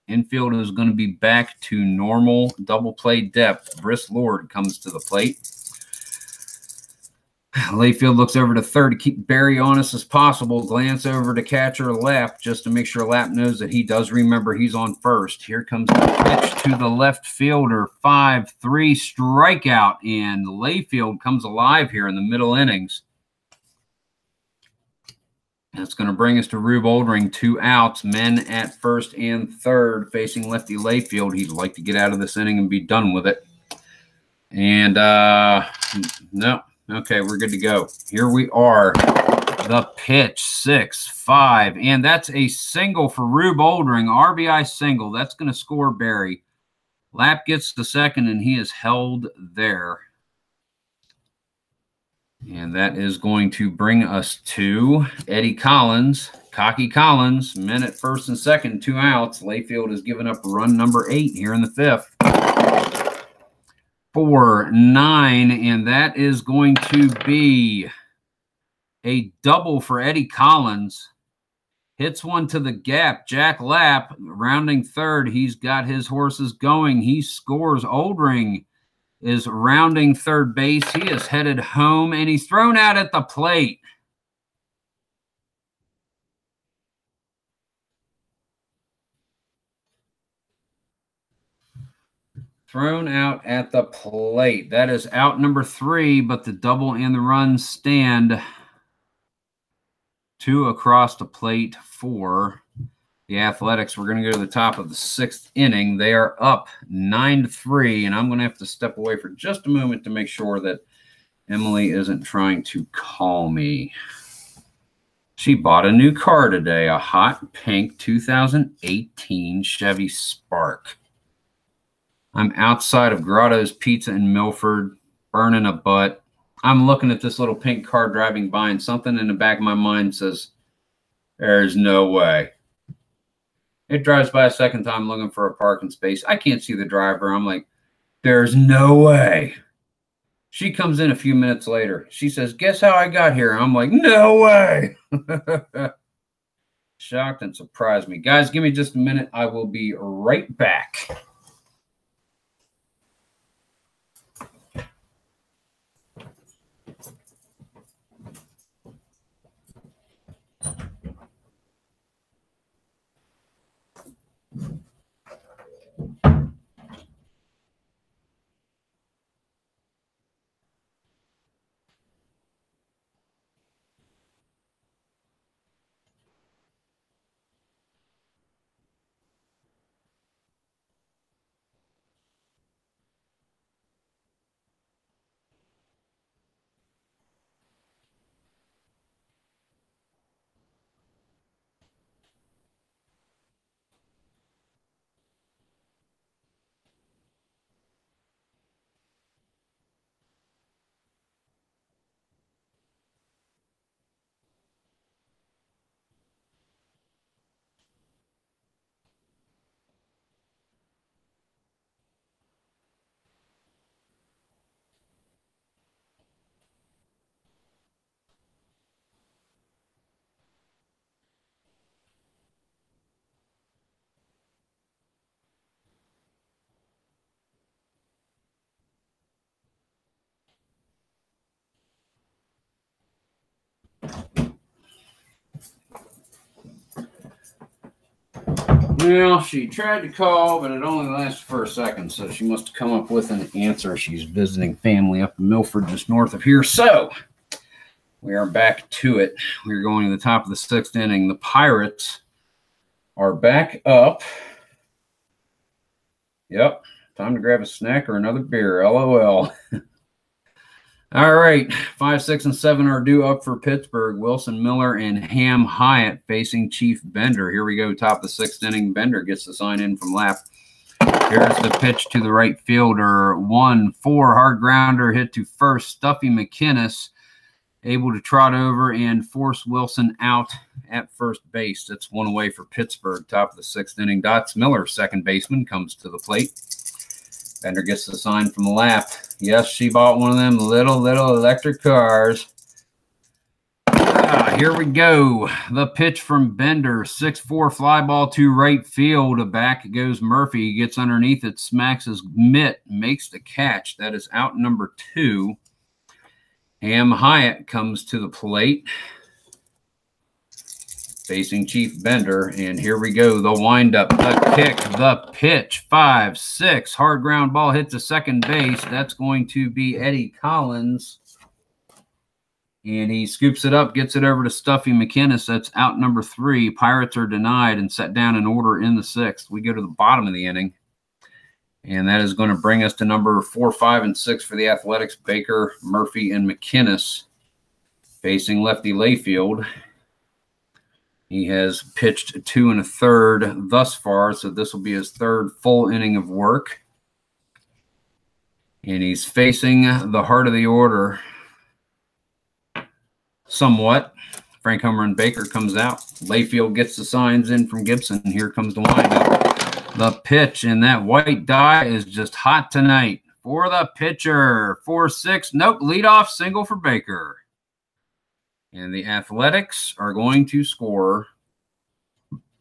Infield is going to be back to normal double play depth. Briss Lord comes to the plate. Layfield looks over to third to keep Berry honest as possible. Glance over to catcher Lap just to make sure Lap knows that he does remember he's on first. Here comes the pitch to the left fielder. 5-3 strikeout, and Layfield comes alive here in the middle innings. That's going to bring us to Rube Oldring. 2 outs, men at first and third, facing lefty Layfield. He'd like to get out of this inning and be done with it. And no. Okay, we're good to go. Here we are. The pitch, 6-5. And that's a single for Rube Oldring. RBI single. That's going to score Berry. Lap gets the second, and he is held there. And that is going to bring us to Eddie Collins. Cocky Collins, men at first and second, 2 outs. Layfield has given up run number 8 here in the 5th. 4, 9, and that is going to be a double for Eddie Collins. Hits one to the gap. Jack Lapp, rounding third. He's got his horses going. He scores. Oldring is rounding third base. He is headed home, and he's thrown out at the plate. Thrown out at the plate. That is out number 3, but the double and the run stand 2 across the plate for the Athletics. We're going to go to the top of the 6th inning. They are up 9-3, and I'm going to have to step away for just a moment to make sure that Emily isn't trying to call me. She bought a new car today, a hot pink 2018 Chevy Spark. I'm outside of Grotto's Pizza in Milford, burning a butt. I'm looking at this little pink car driving by, and something in the back of my mind says, there's no way. It drives by a second time looking for a parking space. I can't see the driver. I'm like, there's no way. She comes in a few minutes later. She says, guess how I got here? I'm like, no way. Shocked and surprised me. Guys, give me just a minute. I will be right back. Well, she tried to call, but it only lasted for a second, so she must have come up with an answer. She's visiting family up in Milford, just north of here. So, we are back to it. We're going to the top of the 6th inning. The Pirates are back up. Yep, time to grab a snack or another beer. LOL. All right, 5, 6, and 7 are due up for Pittsburgh. Wilson Miller and Ham Hyatt facing Chief Bender. Here we go, top of the 6th inning. Bender gets the sign in from Lapp. Here's the pitch to the right fielder. 1-4 hard grounder hit to first. Stuffy McInnes able to trot over and force Wilson out at first base. That's one away for Pittsburgh. Top of the 6th inning. Dots Miller, second baseman, comes to the plate. Bender gets the sign from Lapp. Yes, she bought one of them little electric cars. Here we go. The pitch from Bender. 6-4 fly ball to right field. Back goes Murphy. He gets underneath it, smacks his mitt, makes the catch. That is out number 2. Ham Hyatt comes to the plate, facing Chief Bender, and here we go. The windup, the kick, the pitch. 5-6 hard ground ball hit to second base. That's going to be Eddie Collins, and he scoops it up, gets it over to Stuffy McInnes. That's out number 3. Pirates are denied and set down in order in the 6th. We go to the bottom of the inning, and that is going to bring us to number 4, 5, and 6 for the Athletics. Baker, Murphy, and McInnes facing lefty Layfield. He has pitched 2 1/3 thus far, so this will be his 3rd full inning of work. And he's facing the heart of the order somewhat. Frank Homer and Baker comes out. Layfield gets the signs in from Gibson. Here comes the windup. The pitch, and that white die is just hot tonight. for the pitcher. 4-6. Nope, leadoff single for Baker. And the Athletics are going to score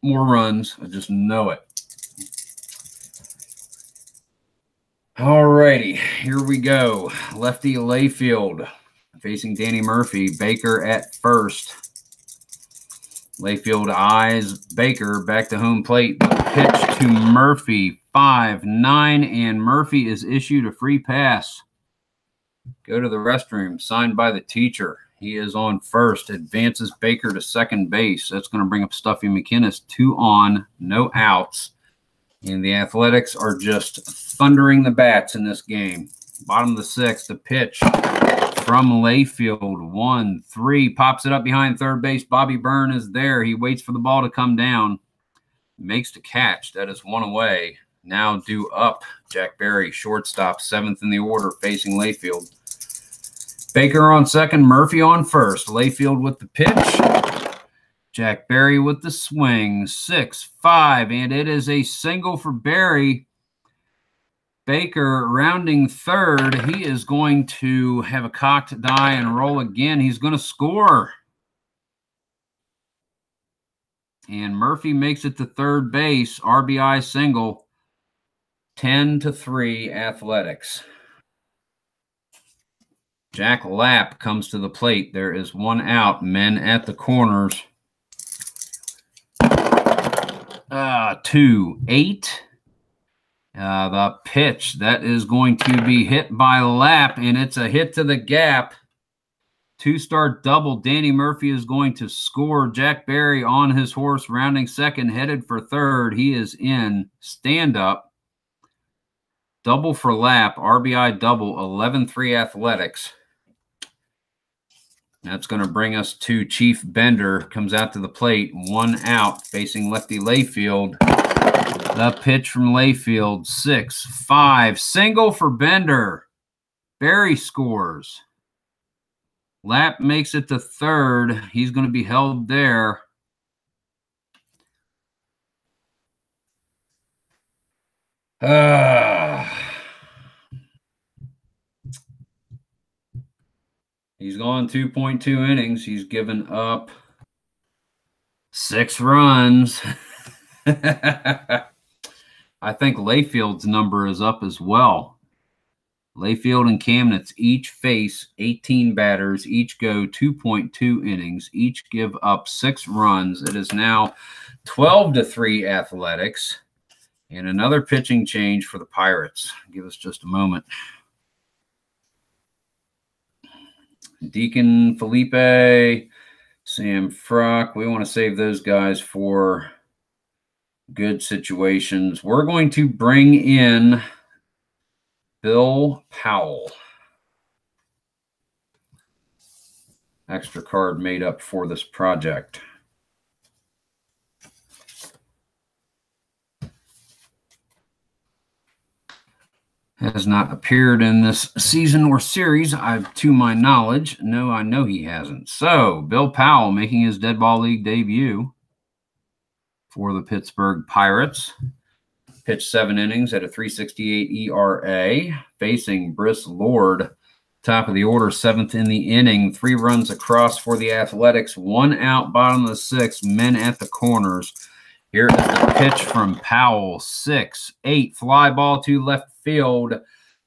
more runs. I just know it. All righty, here we go. Lefty Layfield facing Danny Murphy. Baker at first. Layfield eyes Baker back to home plate. Pitch to Murphy. 5-9, and Murphy is issued a free pass. Go to the restroom. Signed by the teacher. He is on first. Advances Baker to second base. That's going to bring up Stuffy McInnes. 2 on, no outs. And the Athletics are just thundering the bats in this game. Bottom of the 6th, the pitch from Layfield. 1-3. Pops it up behind third base. Bobby Byrne is there. He waits for the ball to come down. Makes the catch. That is 1 away. Now due up. Jack Berry, shortstop, 7th in the order, facing Layfield. Baker on second. Murphy on first. Layfield with the pitch. Jack Berry with the swing. 6-5, and it is a single for Berry. Baker rounding third. He is going to have a cocked die and roll again. He's going to score. And Murphy makes it to third base. RBI single. 10-3 Athletics. Jack Lapp comes to the plate. There is 1 out. Men at the corners. 2-8. The pitch, that is going to be hit by Lapp, and it's a hit to the gap. 2-star double. Danny Murphy is going to score. Jack Berry on his horse, rounding second, headed for third. He is in. Stand up. Double for Lapp. RBI double. 11-3 Athletics. That's going to bring us to Chief Bender. Comes out to the plate. 1 out, facing lefty Layfield. The pitch from Layfield. 6-5. Single for Bender. Berry scores. Lapp makes it to third. He's going to be held there. He's gone 2.2 innings. He's given up 6 runs. I think Layfield's number is up as well. Layfield and Camnitz each face 18 batters, each go 2.2 innings, each give up 6 runs. It is now 12-3 Athletics, and another pitching change for the Pirates. Give us just a moment. Deacon, Felipe, Sam Fruck. We want to save those guys for good situations. We're going to bring in Bill Powell. Extra card made up for this project. Has not appeared in this season or series, to my knowledge. No, I know he hasn't. So, Bill Powell making his Dead Ball League debut for the Pittsburgh Pirates. Pitched 7 innings at a 3.68 ERA, facing Briss Lord. Top of the order, 7th in the inning. 3 runs across for the Athletics. 1 out, bottom of the 6th. Men at the corners. Here is the pitch from Powell. 6-8. Fly ball to left field.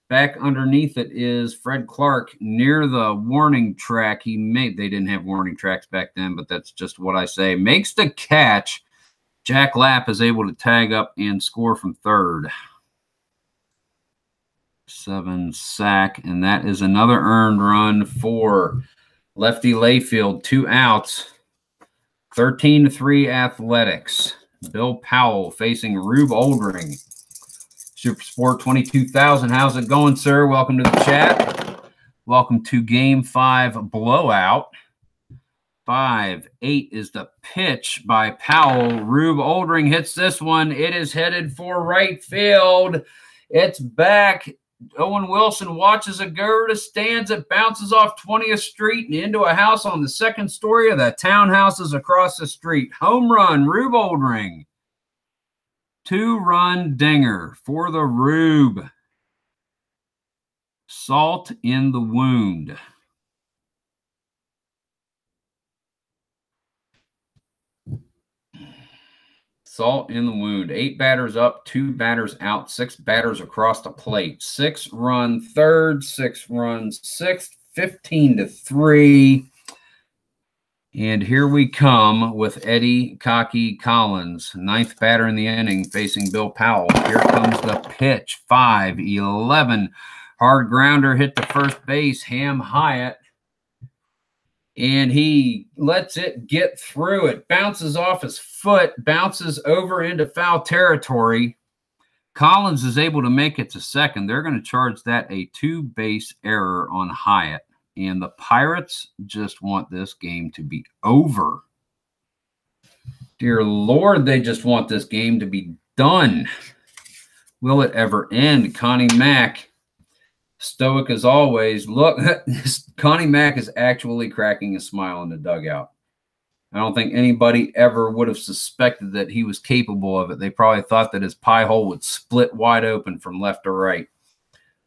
Back underneath it is Fred Clark near the warning track. They didn't have warning tracks back then, but that's just what I say. Makes the catch. Jack Lapp is able to tag up and score from third. 7 sack, and that is another earned run for lefty Layfield. 2 outs. 13-3 Athletics. Bill Powell facing Rube Oldring. Super Sport 22,000. How's it going, sir? Welcome to the chat. Welcome to Game 5 blowout. 5-8 is the pitch by Powell. Rube Oldring hits this one. It is headed for right field. It's back. Owen Wilson watches it go to stands. It bounces off 20th Street and into a house on the 2nd story of the townhouses across the street. Home run, Rube Oldring. 2-run dinger for the Rube. Salt in the wound. Salt in the wound. 8 batters up, 2 batters out, 6 batters across the plate. 6-run third, 6 runs sixth, 15-3. And here we come with Eddie Cocky Collins, 9th batter in the inning, facing Bill Powell. Here comes the pitch. 5-11. Hard grounder hit to first base. Ham Hyatt. And he lets it get through. It bounces off his foot, bounces over into foul territory. Collins is able to make it to second. They're going to charge that a 2-base error on Hyatt. And the Pirates just want this game to be over. Dear Lord, they just want this game to be done. Will it ever end? Connie Mack, stoic as always. Look, Connie Mack is actually cracking a smile in the dugout. I don't think anybody ever would have suspected that he was capable of it. They probably thought that his pie hole would split wide open from left to right.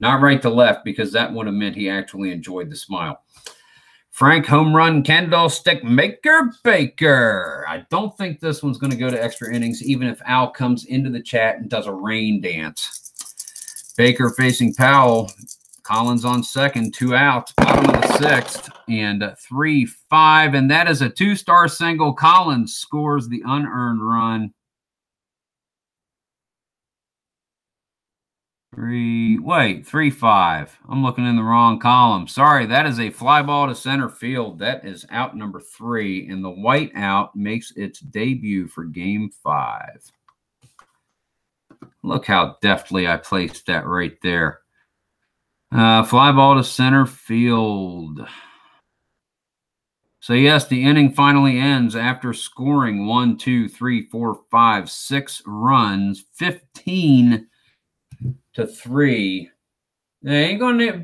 Not right to left, because that would have meant he actually enjoyed the smile. Frank home run candlestick maker Baker. I don't think this one's going to go to extra innings, even if Al comes into the chat and does a rain dance. Baker facing Powell. Collins on second, 2 outs, bottom of the 6th, and 3-5. And that is a 2-star single. Collins scores the unearned run. 3-5. I'm looking in the wrong column. Sorry, that is a fly ball to center field. That is out number 3, and the white out makes its debut for Game 5. Look how deftly I placed that right there. Fly ball to center field. So, yes, the inning finally ends after scoring 1, 2, 3, 4, 5, 6 runs, 15-3.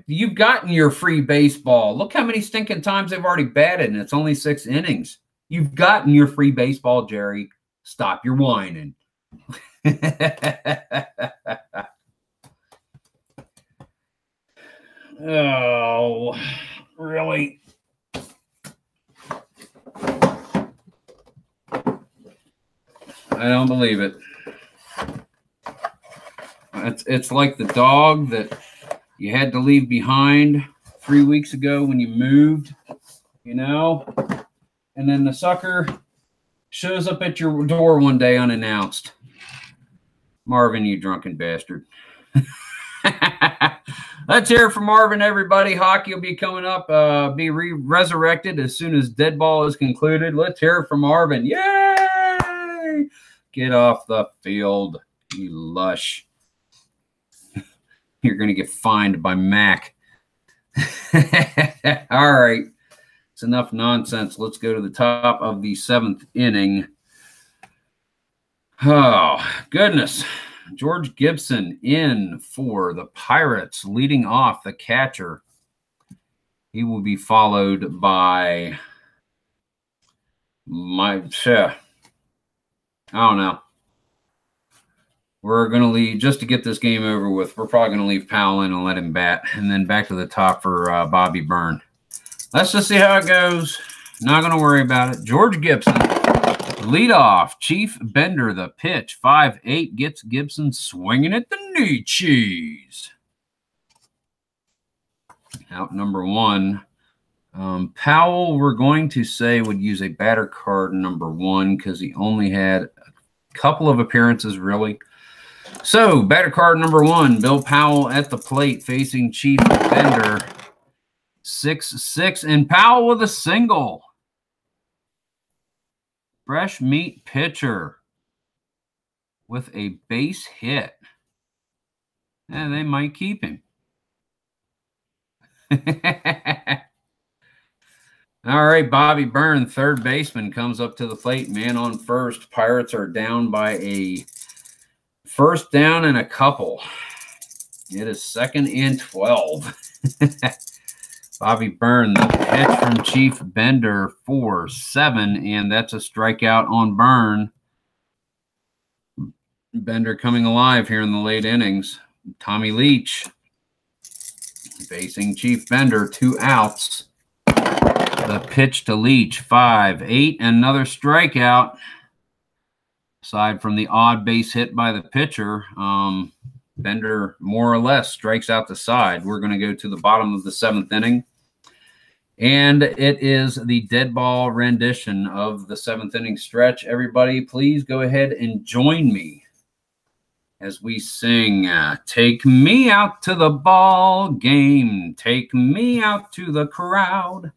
You've gotten your free baseball. Look how many stinking times they've already batted, and it's only 6 innings. You've gotten your free baseball, Jerry. Stop your whining. Oh, really? I don't believe it. It's like the dog that you had to leave behind 3 weeks ago when you moved, you know? And then the sucker shows up at your door one day unannounced. Marvin, you drunken bastard. Let's hear it from Marvin, everybody. Hockey will be coming up, be resurrected as soon as dead ball is concluded. Let's hear it from Marvin. Yay! Get off the field, you lush. You're going to get fined by Mac. All right. It's enough nonsense. Let's go to the top of the 7th inning. Oh, goodness. George Gibson in for the Pirates, leading off the catcher. He will be followed by I don't know. We're going to leave, just to get this game over with, we're probably going to leave Powell in and let him bat, and then back to the top for Bobby Byrne. Let's just see how it goes. Not going to worry about it. George Gibson. Lead off, Chief Bender, the pitch. 5-8 gets Gibson swinging at the knee cheese. Out number 1. Powell, we're going to say, would use a batter card number 1 because he only had a couple of appearances, really. So, batter card number 1, Bill Powell at the plate facing Chief Bender. 6-6, and Powell with a single. Fresh meat pitcher with a base hit. And they might keep him. All right, Bobby Byrne, third baseman, comes up to the plate. Man on first. Pirates are down by a first down and a couple. It is 2nd and 12. Bobby Byrne, the pitch from Chief Bender, 4-7, and that's a strikeout on Byrne. Bender coming alive here in the late innings. Tommy Leach Facing Chief Bender, 2 outs. The pitch to Leach, 5-8, another strikeout. Aside from the odd base hit by the pitcher, Bender more or less strikes out the side. We're going to go to the bottom of the 7th inning. And it is the dead ball rendition of the 7th inning stretch. Everybody, please go ahead and join me as we sing, take me out to the ball game, take me out to the crowd,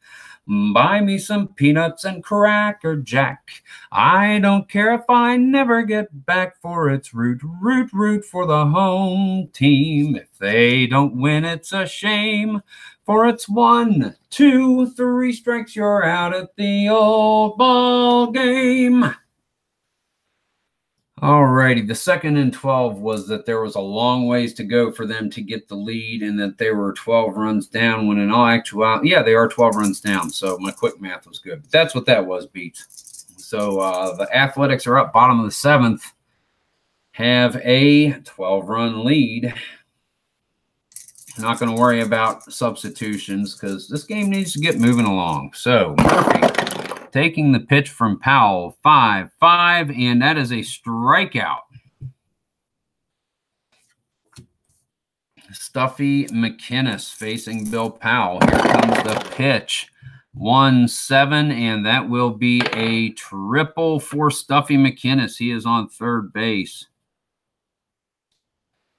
buy me some peanuts and Cracker Jack. I don't care if I never get back, for it's root, root, root for the home team. If they don't win, it's a shame, for it's 1, 2, 3 strikes, you're out at the old ball game. Alrighty, the 2nd and 12 was that there was a long ways to go for them to get the lead, and that they were 12 runs down, when in all actuality, yeah, they are 12 runs down, so my quick math was good. But that's what that was, Beats. So the Athletics are up bottom of the 7th, have a 12-run lead. Not going to worry about substitutions because this game needs to get moving along. So Murphy taking the pitch from Powell, 5-5, and that is a strikeout. Stuffy McInnes facing Bill Powell. Here comes the pitch, 1-7, and that will be a triple for Stuffy McInnes. He is on 3rd base.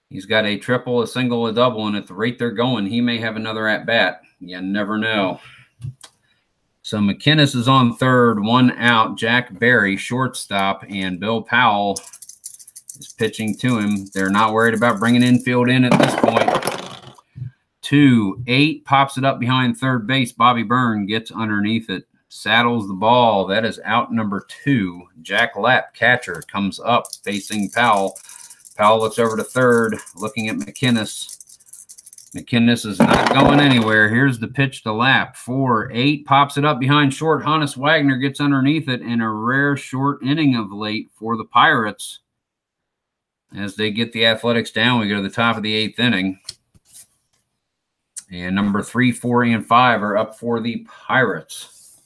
He's got a triple, a single, a double, and at the rate they're going, he may have another at-bat. You never know. So McInnes is on 3rd, 1 out. Jack Berry, shortstop, and Bill Powell is pitching to him. They're not worried about bringing infield in at this point. 2-8, pops it up behind 3rd base. Bobby Byrne gets underneath it, saddles the ball. That is out number 2. Jack Lapp, catcher, comes up facing Powell. Powell looks over to 3rd, looking at McInnes. McInnes is not going anywhere. Here's the pitch to Lapp. 4-8, pops it up behind short. Hannes Wagner gets underneath it, in a rare short inning of late for the Pirates. As they get the Athletics down, we go to the top of the 8th inning. And number 3, 4, and 5 are up for the Pirates.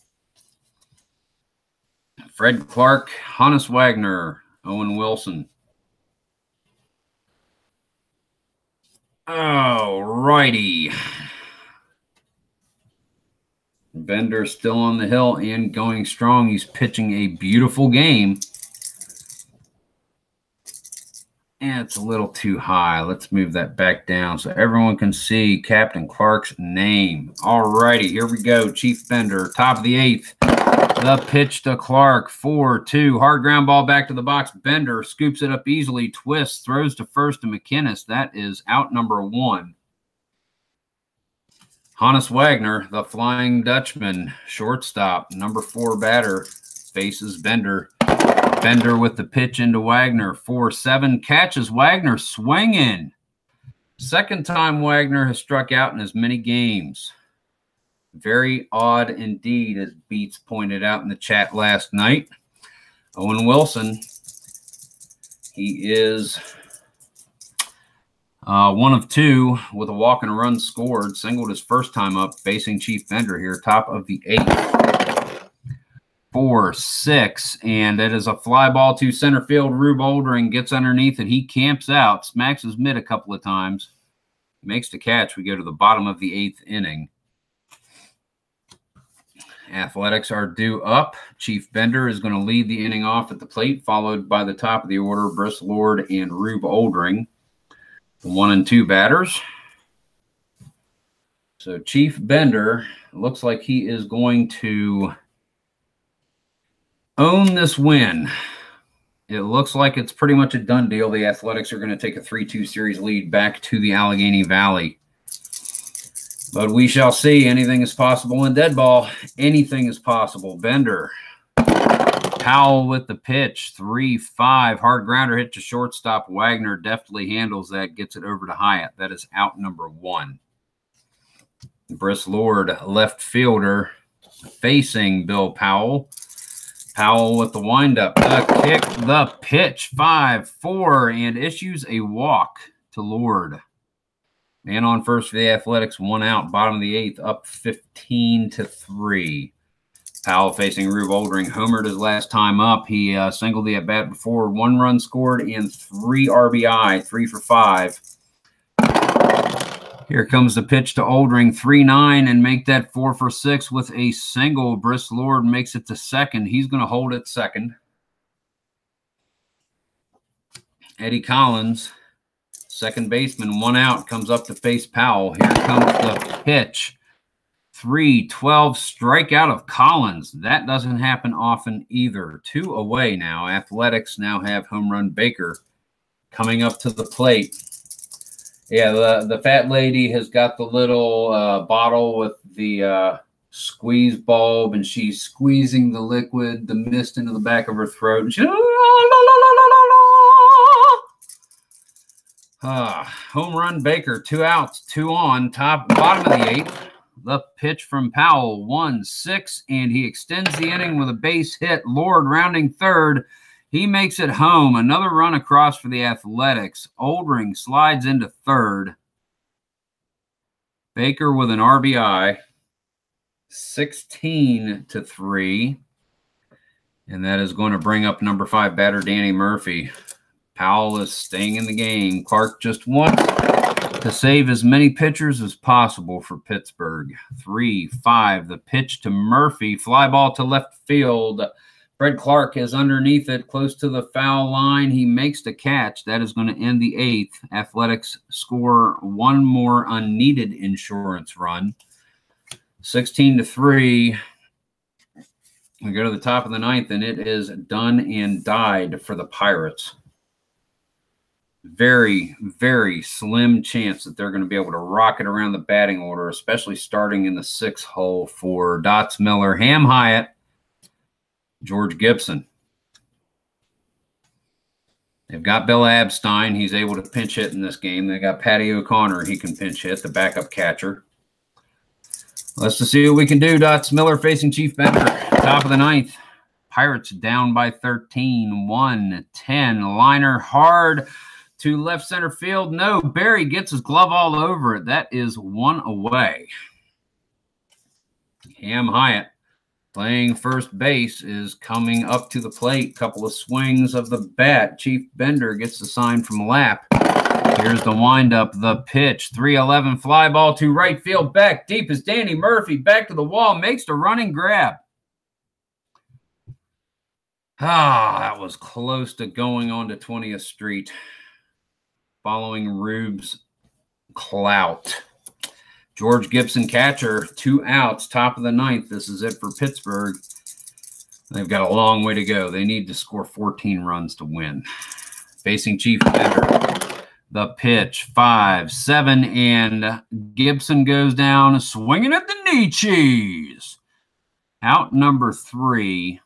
Fred Clark, Hannes Wagner, Owen Wilson. All righty. Bender still on the hill and going strong. He's pitching a beautiful game. And it's a little too high. Let's move that back down so everyone can see Captain Clark's name. All righty, here we go. Chief Bender, top of the 8th. The pitch to Clark, 4-2. Hard ground ball back to the box. Bender scoops it up easily, twists, throws to 1st to McInnes. That is out number 1. Hannes Wagner, the Flying Dutchman, shortstop, number 4 batter, faces Bender. Bender with the pitch into Wagner, 4-7, catches Wagner swinging. 2nd time Wagner has struck out in as many games. Very odd indeed, as Beats pointed out in the chat last night. Owen Wilson, he is 1 of 2 with a walk and a run scored. Singled his 1st time up, facing Chief Bender here, top of the 8th. 4-6, and it is a fly ball to center field. Rube Oldring gets underneath it. He camps out, smacks his mitt a couple of times, makes the catch. We go to the bottom of the 8th inning. Athletics are due up. Chief Bender is going to lead the inning off at the plate, followed by the top of the order, Briss Lord and Rube Oldring, the 1 and 2 batters. So Chief Bender looks like he is going to own this win. It looks like it's pretty much a done deal. The Athletics are going to take a 3-2 series lead back to the Allegheny Valley. But we shall see. Anything is possible in dead ball. Anything is possible. Bender. Powell with the pitch. 3-5. Hard grounder hit to shortstop. Wagner deftly handles that. Gets it over to Hyatt. That is out number 1. Briss Lord, left fielder, facing Bill Powell. Powell with the windup. The kick. The pitch. 5-4. And issues a walk to Lord. Man on first for the Athletics, 1 out, bottom of the 8th, up 15-3. Powell facing Rube Oldring. Homered his last time up. He singled the at-bat before. 1 run scored and 3 RBI, 3 for 5. Here comes the pitch to Oldring, 3-9, and make that 4 for 6 with a single. Briss Lord makes it to second. He's going to hold at second. Eddie Collins, second baseman, 1 out, comes up to face Powell. Here comes the pitch. 3-12 strikeout of Collins. That doesn't happen often either. 2 away now. Athletics now have home run Baker coming up to the plate. Yeah, the fat lady has got the little bottle with the squeeze bulb, and she's squeezing the liquid, the mist into the back of her throat. And she's home run Baker, 2 outs, 2 on, bottom of the 8th. The pitch from Powell, 1-6, and he extends the inning with a base hit. Lord rounding third. He makes it home. Another run across for the Athletics. Oldring slides into third. Baker with an RBI, 16-3. And that is going to bring up number 5 batter Danny Murphy. Powell is staying in the game. Clark just wants to save as many pitchers as possible for Pittsburgh. 3-5. The pitch to Murphy. Fly ball to left field. Fred Clark is underneath it, close to the foul line. He makes the catch. That is going to end the 8th. Athletics score 1 more unneeded insurance run. 16-3. We go to the top of the 9th, and it is done and died for the Pirates. Very, very slim chance that they're going to be able to rocket around the batting order, especially starting in the 6th hole for Dots Miller, Ham Hyatt, George Gibson. They've got Bill Abstein. He's able to pinch hit in this game. They got Patty O'Connor. He can pinch hit, the backup catcher. Let's just see what we can do. Dots Miller facing Chief Bender. Top of the 9th. Pirates down by 13. 1-10. Liner hard to left center field. No, Barry gets his glove all over it. That is 1 away. Ham Hyatt, playing first base, is coming up to the plate. Couple of swings of the bat. Chief Bender gets the sign from Lap. Here's the windup, the pitch. 3-11 fly ball to right field. Back deep is Danny Murphy. Back to the wall. Makes the running grab. That was close to going on to 20th Street. Following Rube's clout. George Gibson, catcher, 2 outs, top of the 9th. This is it for Pittsburgh. They've got a long way to go. They need to score 14 runs to win. Facing Chief Bender. The pitch, 5-7, and Gibson goes down, swinging at the knee cheese. Out number 3.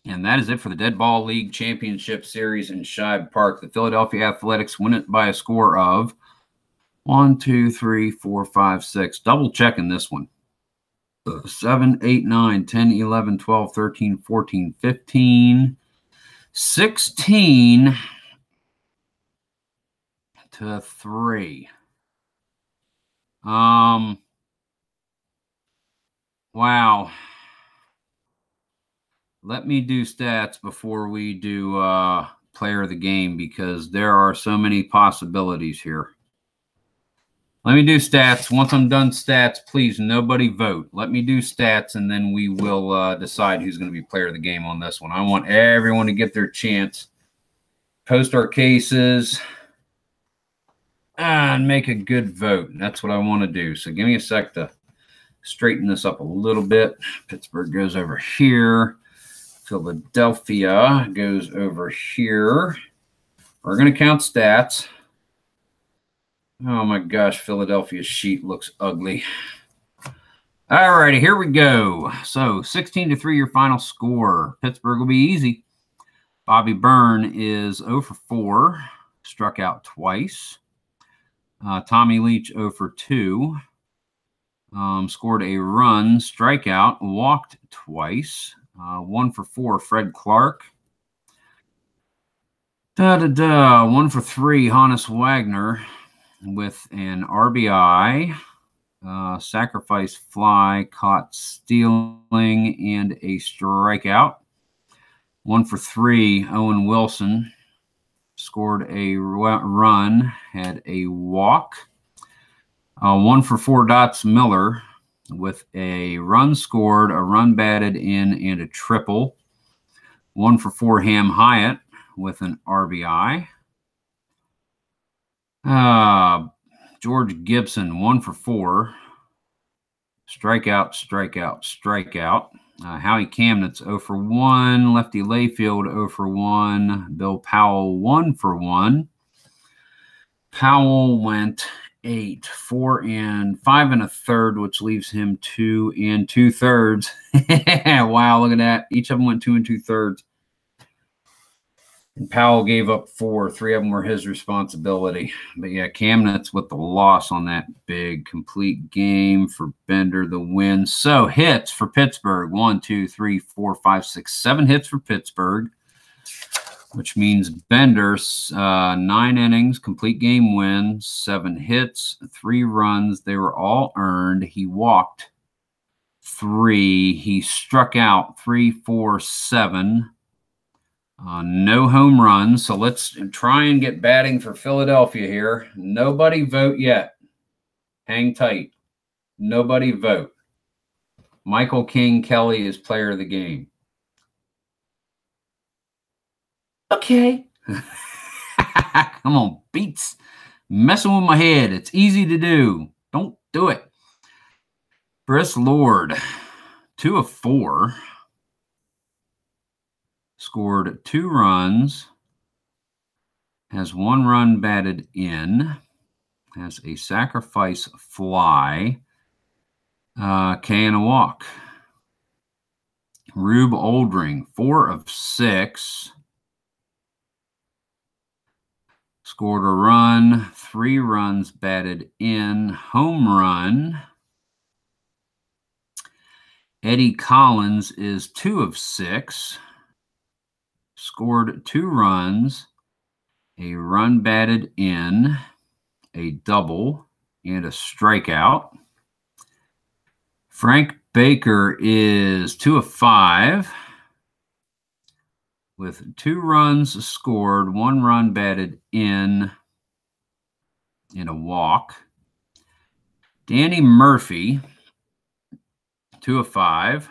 And that is it for the Dead Ball League Championship Series in Shibe Park. The Philadelphia Athletics win it by a score of 1, 2, 3, 4, 5, 6. Double checking this one. 7, 8, 9, 10, 11, 12, 13, 14, 15, 16 to 3. Wow. Let me do stats before we do player of the game, because there are so many possibilities here. Let me do stats. Once I'm done stats, please, nobody vote. Let me do stats, and then we will decide who's going to be player of the game on this one. I want everyone to get their chance. Post our cases and make a good vote. That's what I want to do. So give me a sec to straighten this up a little bit. Pittsburgh goes over here. Philadelphia goes over here. We're going to count stats. Oh my gosh, Philadelphia's sheet looks ugly. All righty, here we go. So 16-3 your final score. Pittsburgh will be easy. Bobby Byrne is 0 for 4, struck out twice. Tommy Leach 0 for 2. Scored a run, strikeout, walked twice. 1 for 4, Fred Clark. 1 for 3, Hannes Wagner. with an RBI, sacrifice fly, caught stealing, and a strikeout. 1 for 3, Owen Wilson scored a run, had a walk. 1 for 4, Dots Miller with a run scored, a run batted in, and a triple. 1 for 4, Ham Hyatt with an RBI. George Gibson, 1 for 4. Strikeout, strikeout, strikeout. Howie Camnitz, 0 for 1. Lefty Layfield, 0 for 1. Bill Powell, 1 for 1. Powell went 8, 4 and 5 1/3, which leaves him 2 2/3. Wow, look at that. Each of them went 2 2/3. And Powell gave up 4. 3 of them were his responsibility. But yeah, Camnitz with the loss on that big complete game. For Bender, the win. So hits for Pittsburgh. 1, 2, 3, 4, 5, 6, 7 hits for Pittsburgh, which means Bender's 9 innings, complete game win, 7 hits, 3 runs. They were all earned. He walked 3. He struck out 3, 4, 7. No home runs. So let's try and get batting for Philadelphia here. Nobody vote yet. Hang tight. Nobody vote. Michael King Kelly is player of the game. Okay. Come on, Beats. Messing with my head. It's easy to do. Don't do it. Chris Lord, 2 of 4. Scored 2 runs. Has 1 run batted in. Has a sacrifice fly. K and a walk. Rube Oldring, 4 of 6. Scored a run, 3 runs batted in, home run. Eddie Collins is 2 of 6. Scored 2 runs, a run batted in, a double, and a strikeout. Frank Baker is 2 of 5. With 2 runs scored, 1 run batted in a walk. Danny Murphy, 2 of 5,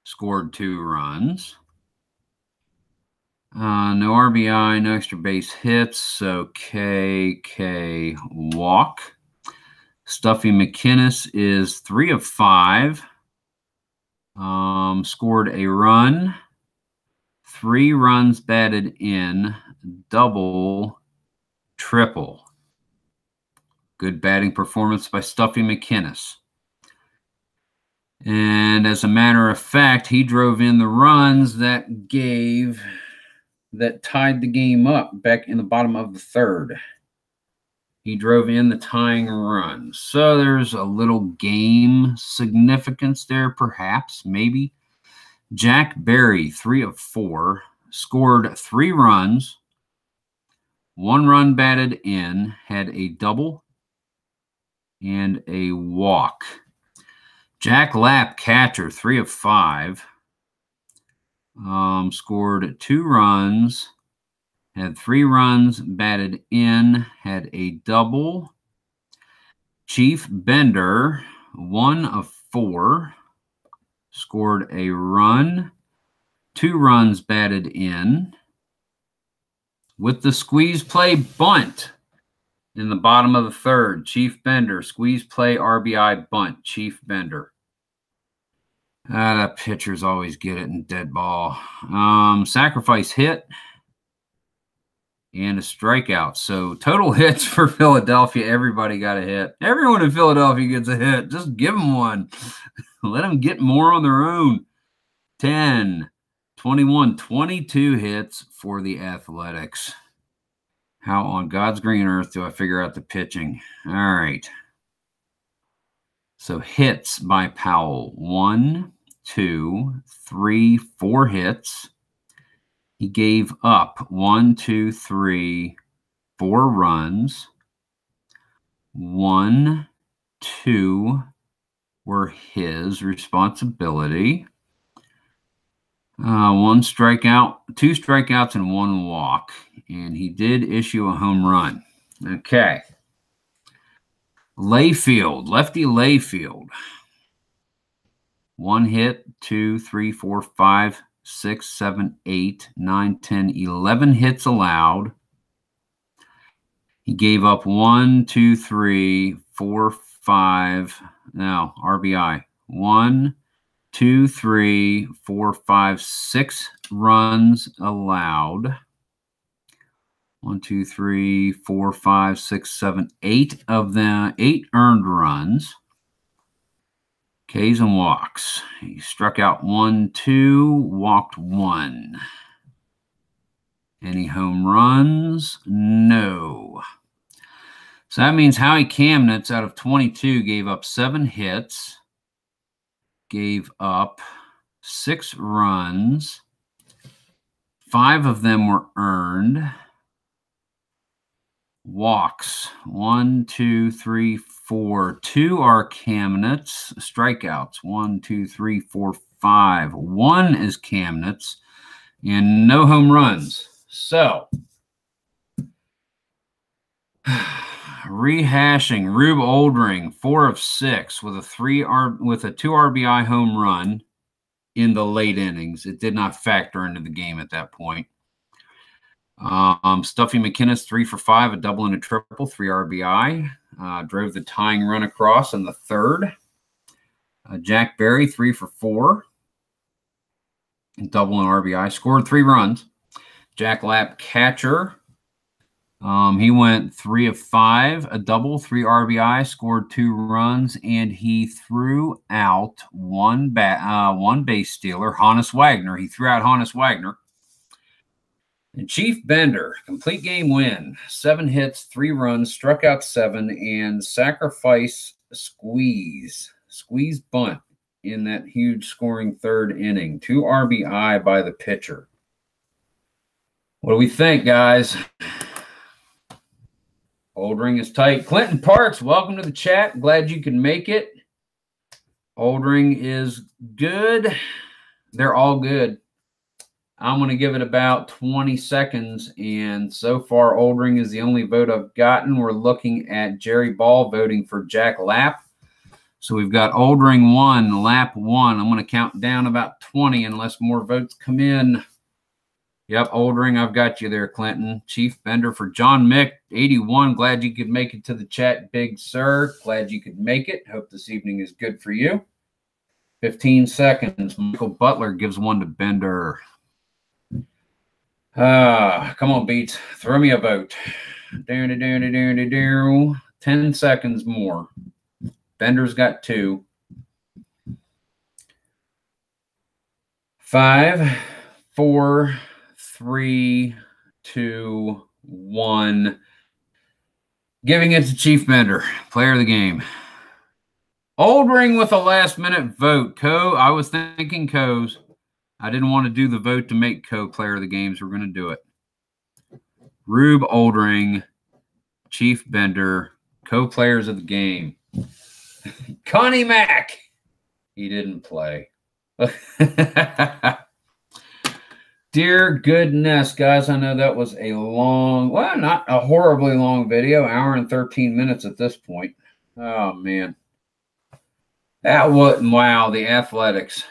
scored 2 runs. No RBI, no extra base hits, so K walk. Stuffy McInnes is 3 of 5, scored a run. 3 runs batted in, double, triple. Good batting performance by Stuffy McInnes. And as a matter of fact, he drove in the runs that tied the game up back in the bottom of the 3rd. He drove in the tying run. So there's a little game significance there, perhaps, maybe. Jack Berry, 3 of 4, scored 3 runs, 1 run batted in, had a double, and a walk. Jack Lapp, catcher, 3 of 5, scored 2 runs, had 3 runs batted in, had a double. Chief Bender, 1 of 4, scored a run, 2 runs batted in. With the squeeze play bunt in the bottom of the 3rd, Chief Bender, squeeze play RBI bunt, Chief Bender. That pitchers always get it in dead ball. Sacrifice hit and a strikeout. So total hits for Philadelphia. Everybody got a hit. Everyone in Philadelphia gets a hit. Just give them one. Let them get more on their own. 10, 21, 22 hits for the Athletics. How on God's green earth do I figure out the pitching? All right. So hits by Powell. 1, 2, 3, 4 hits. He gave up 1, 2, 3, 4 runs. 1, 2 were his responsibility. 1 strikeout, 2 strikeouts, and 1 walk. And he did issue a home run. Okay. Layfield, lefty Layfield. 1 hit, 2, 3, 4, 5, 6, 7, 8, 9, 10, 11 hits allowed. He gave up 1, 2, 3, 4, 5. No, RBI. 1, 2, 3, 4, 5, 6 runs allowed. 1, 2, 3, 4, 5, 6, 7, 8 of them, 8 earned runs. Ks and walks. He struck out 1, 2, walked 1. Any home runs? No. So that means Howie Camnitz, out of 22, gave up 7 hits, gave up 6 runs. 5 of them were earned. Walks, 1, 2, 3, 4. 2 are Camnitz. Strikeouts, 1, 2, 3, 4, 5. 1 is Camnitz, and no home runs. So, rehashing, Rube Oldring, 4 of 6 with a 2 RBI home run in the late innings. It did not factor into the game at that point. Stuffy McInnes, 3 for 5, a double and a triple, 3 RBI. Drove the tying run across in the 3rd. Jack Berry, 3 for 4, double and RBI. Scored 3 runs. Jack Lapp, catcher. He went 3 of 5, a double, 3 RBI, scored 2 runs, and he threw out one base stealer, Honus Wagner. He threw out Honus Wagner. And Chief Bender, complete game win, 7 hits, 3 runs, struck out 7, and sacrifice squeeze bunt in that huge scoring 3rd inning. 2 RBI by the pitcher. What do we think, guys? Oldring is tight. Clinton Parks, welcome to the chat. Glad you can make it. Oldring is good. They're all good. I'm going to give it about 20 seconds, and so far Oldring is the only vote I've gotten. We're looking at Jerry Ball voting for Jack Lapp. So we've got Oldring 1, Lapp 1. I'm going to count down about 20 unless more votes come in. Yep, Oldring, I've got you there, Clinton. Chief Bender for John Mick, 81. Glad you could make it to the chat, big sir. Glad you could make it. Hope this evening is good for you. 15 seconds. Michael Butler gives 1 to Bender. Come on, Beats. Throw me a vote. 10 seconds more. Bender's got 2. 5, 4, 3, 2, 1. Giving it to Chief Bender, player of the game. Oldring with a last-minute vote. I was thinking Co's. I didn't want to do the vote to make Co player of the game, so we're going to do it. Rube Oldring, Chief Bender, co-players of the game. Connie Mack. He didn't play. Dear goodness, guys, I know that was a long, well, not a horribly long video, hour and 13 minutes at this point. Oh, man. That was, wow, the Athletics.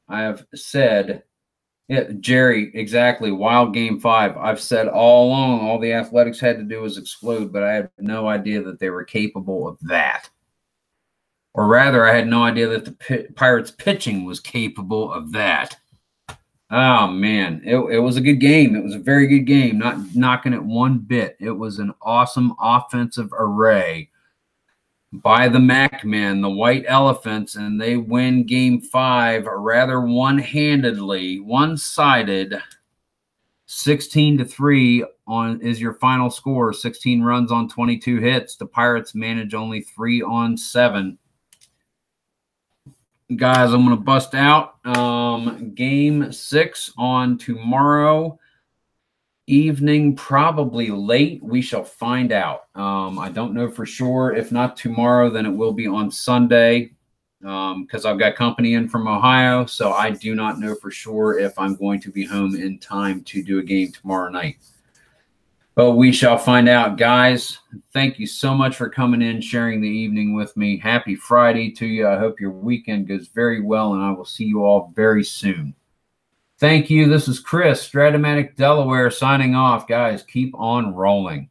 I have said, Jerry, exactly, wild game 5. I've said all along all the Athletics had to do was explode, but I had no idea that they were capable of that. Or rather, I had no idea that the Pirates pitching was capable of that. Oh, man, it was a good game. It was a very good game, not knocking it one bit. It was an awesome offensive array by the Mac men, the White Elephants, and they win game 5 rather one-handedly, one-sided. 16-3 is your final score. 16 runs on 22 hits. The Pirates manage only 3 on 7. Guys, I'm going to bust out. Game 6 on tomorrow. evening, probably late. We shall find out. I don't know for sure. If not tomorrow, then it will be on Sunday because I've got company in from Ohio. So I do not know for sure if I'm going to be home in time to do a game tomorrow night. But we shall find out, guys. Thank you so much for coming in, sharing the evening with me. Happy Friday to you. I hope your weekend goes very well, and I will see you all very soon. Thank you. This is Chris, Strat-o-matic Delaware, signing off. Guys, keep on rolling.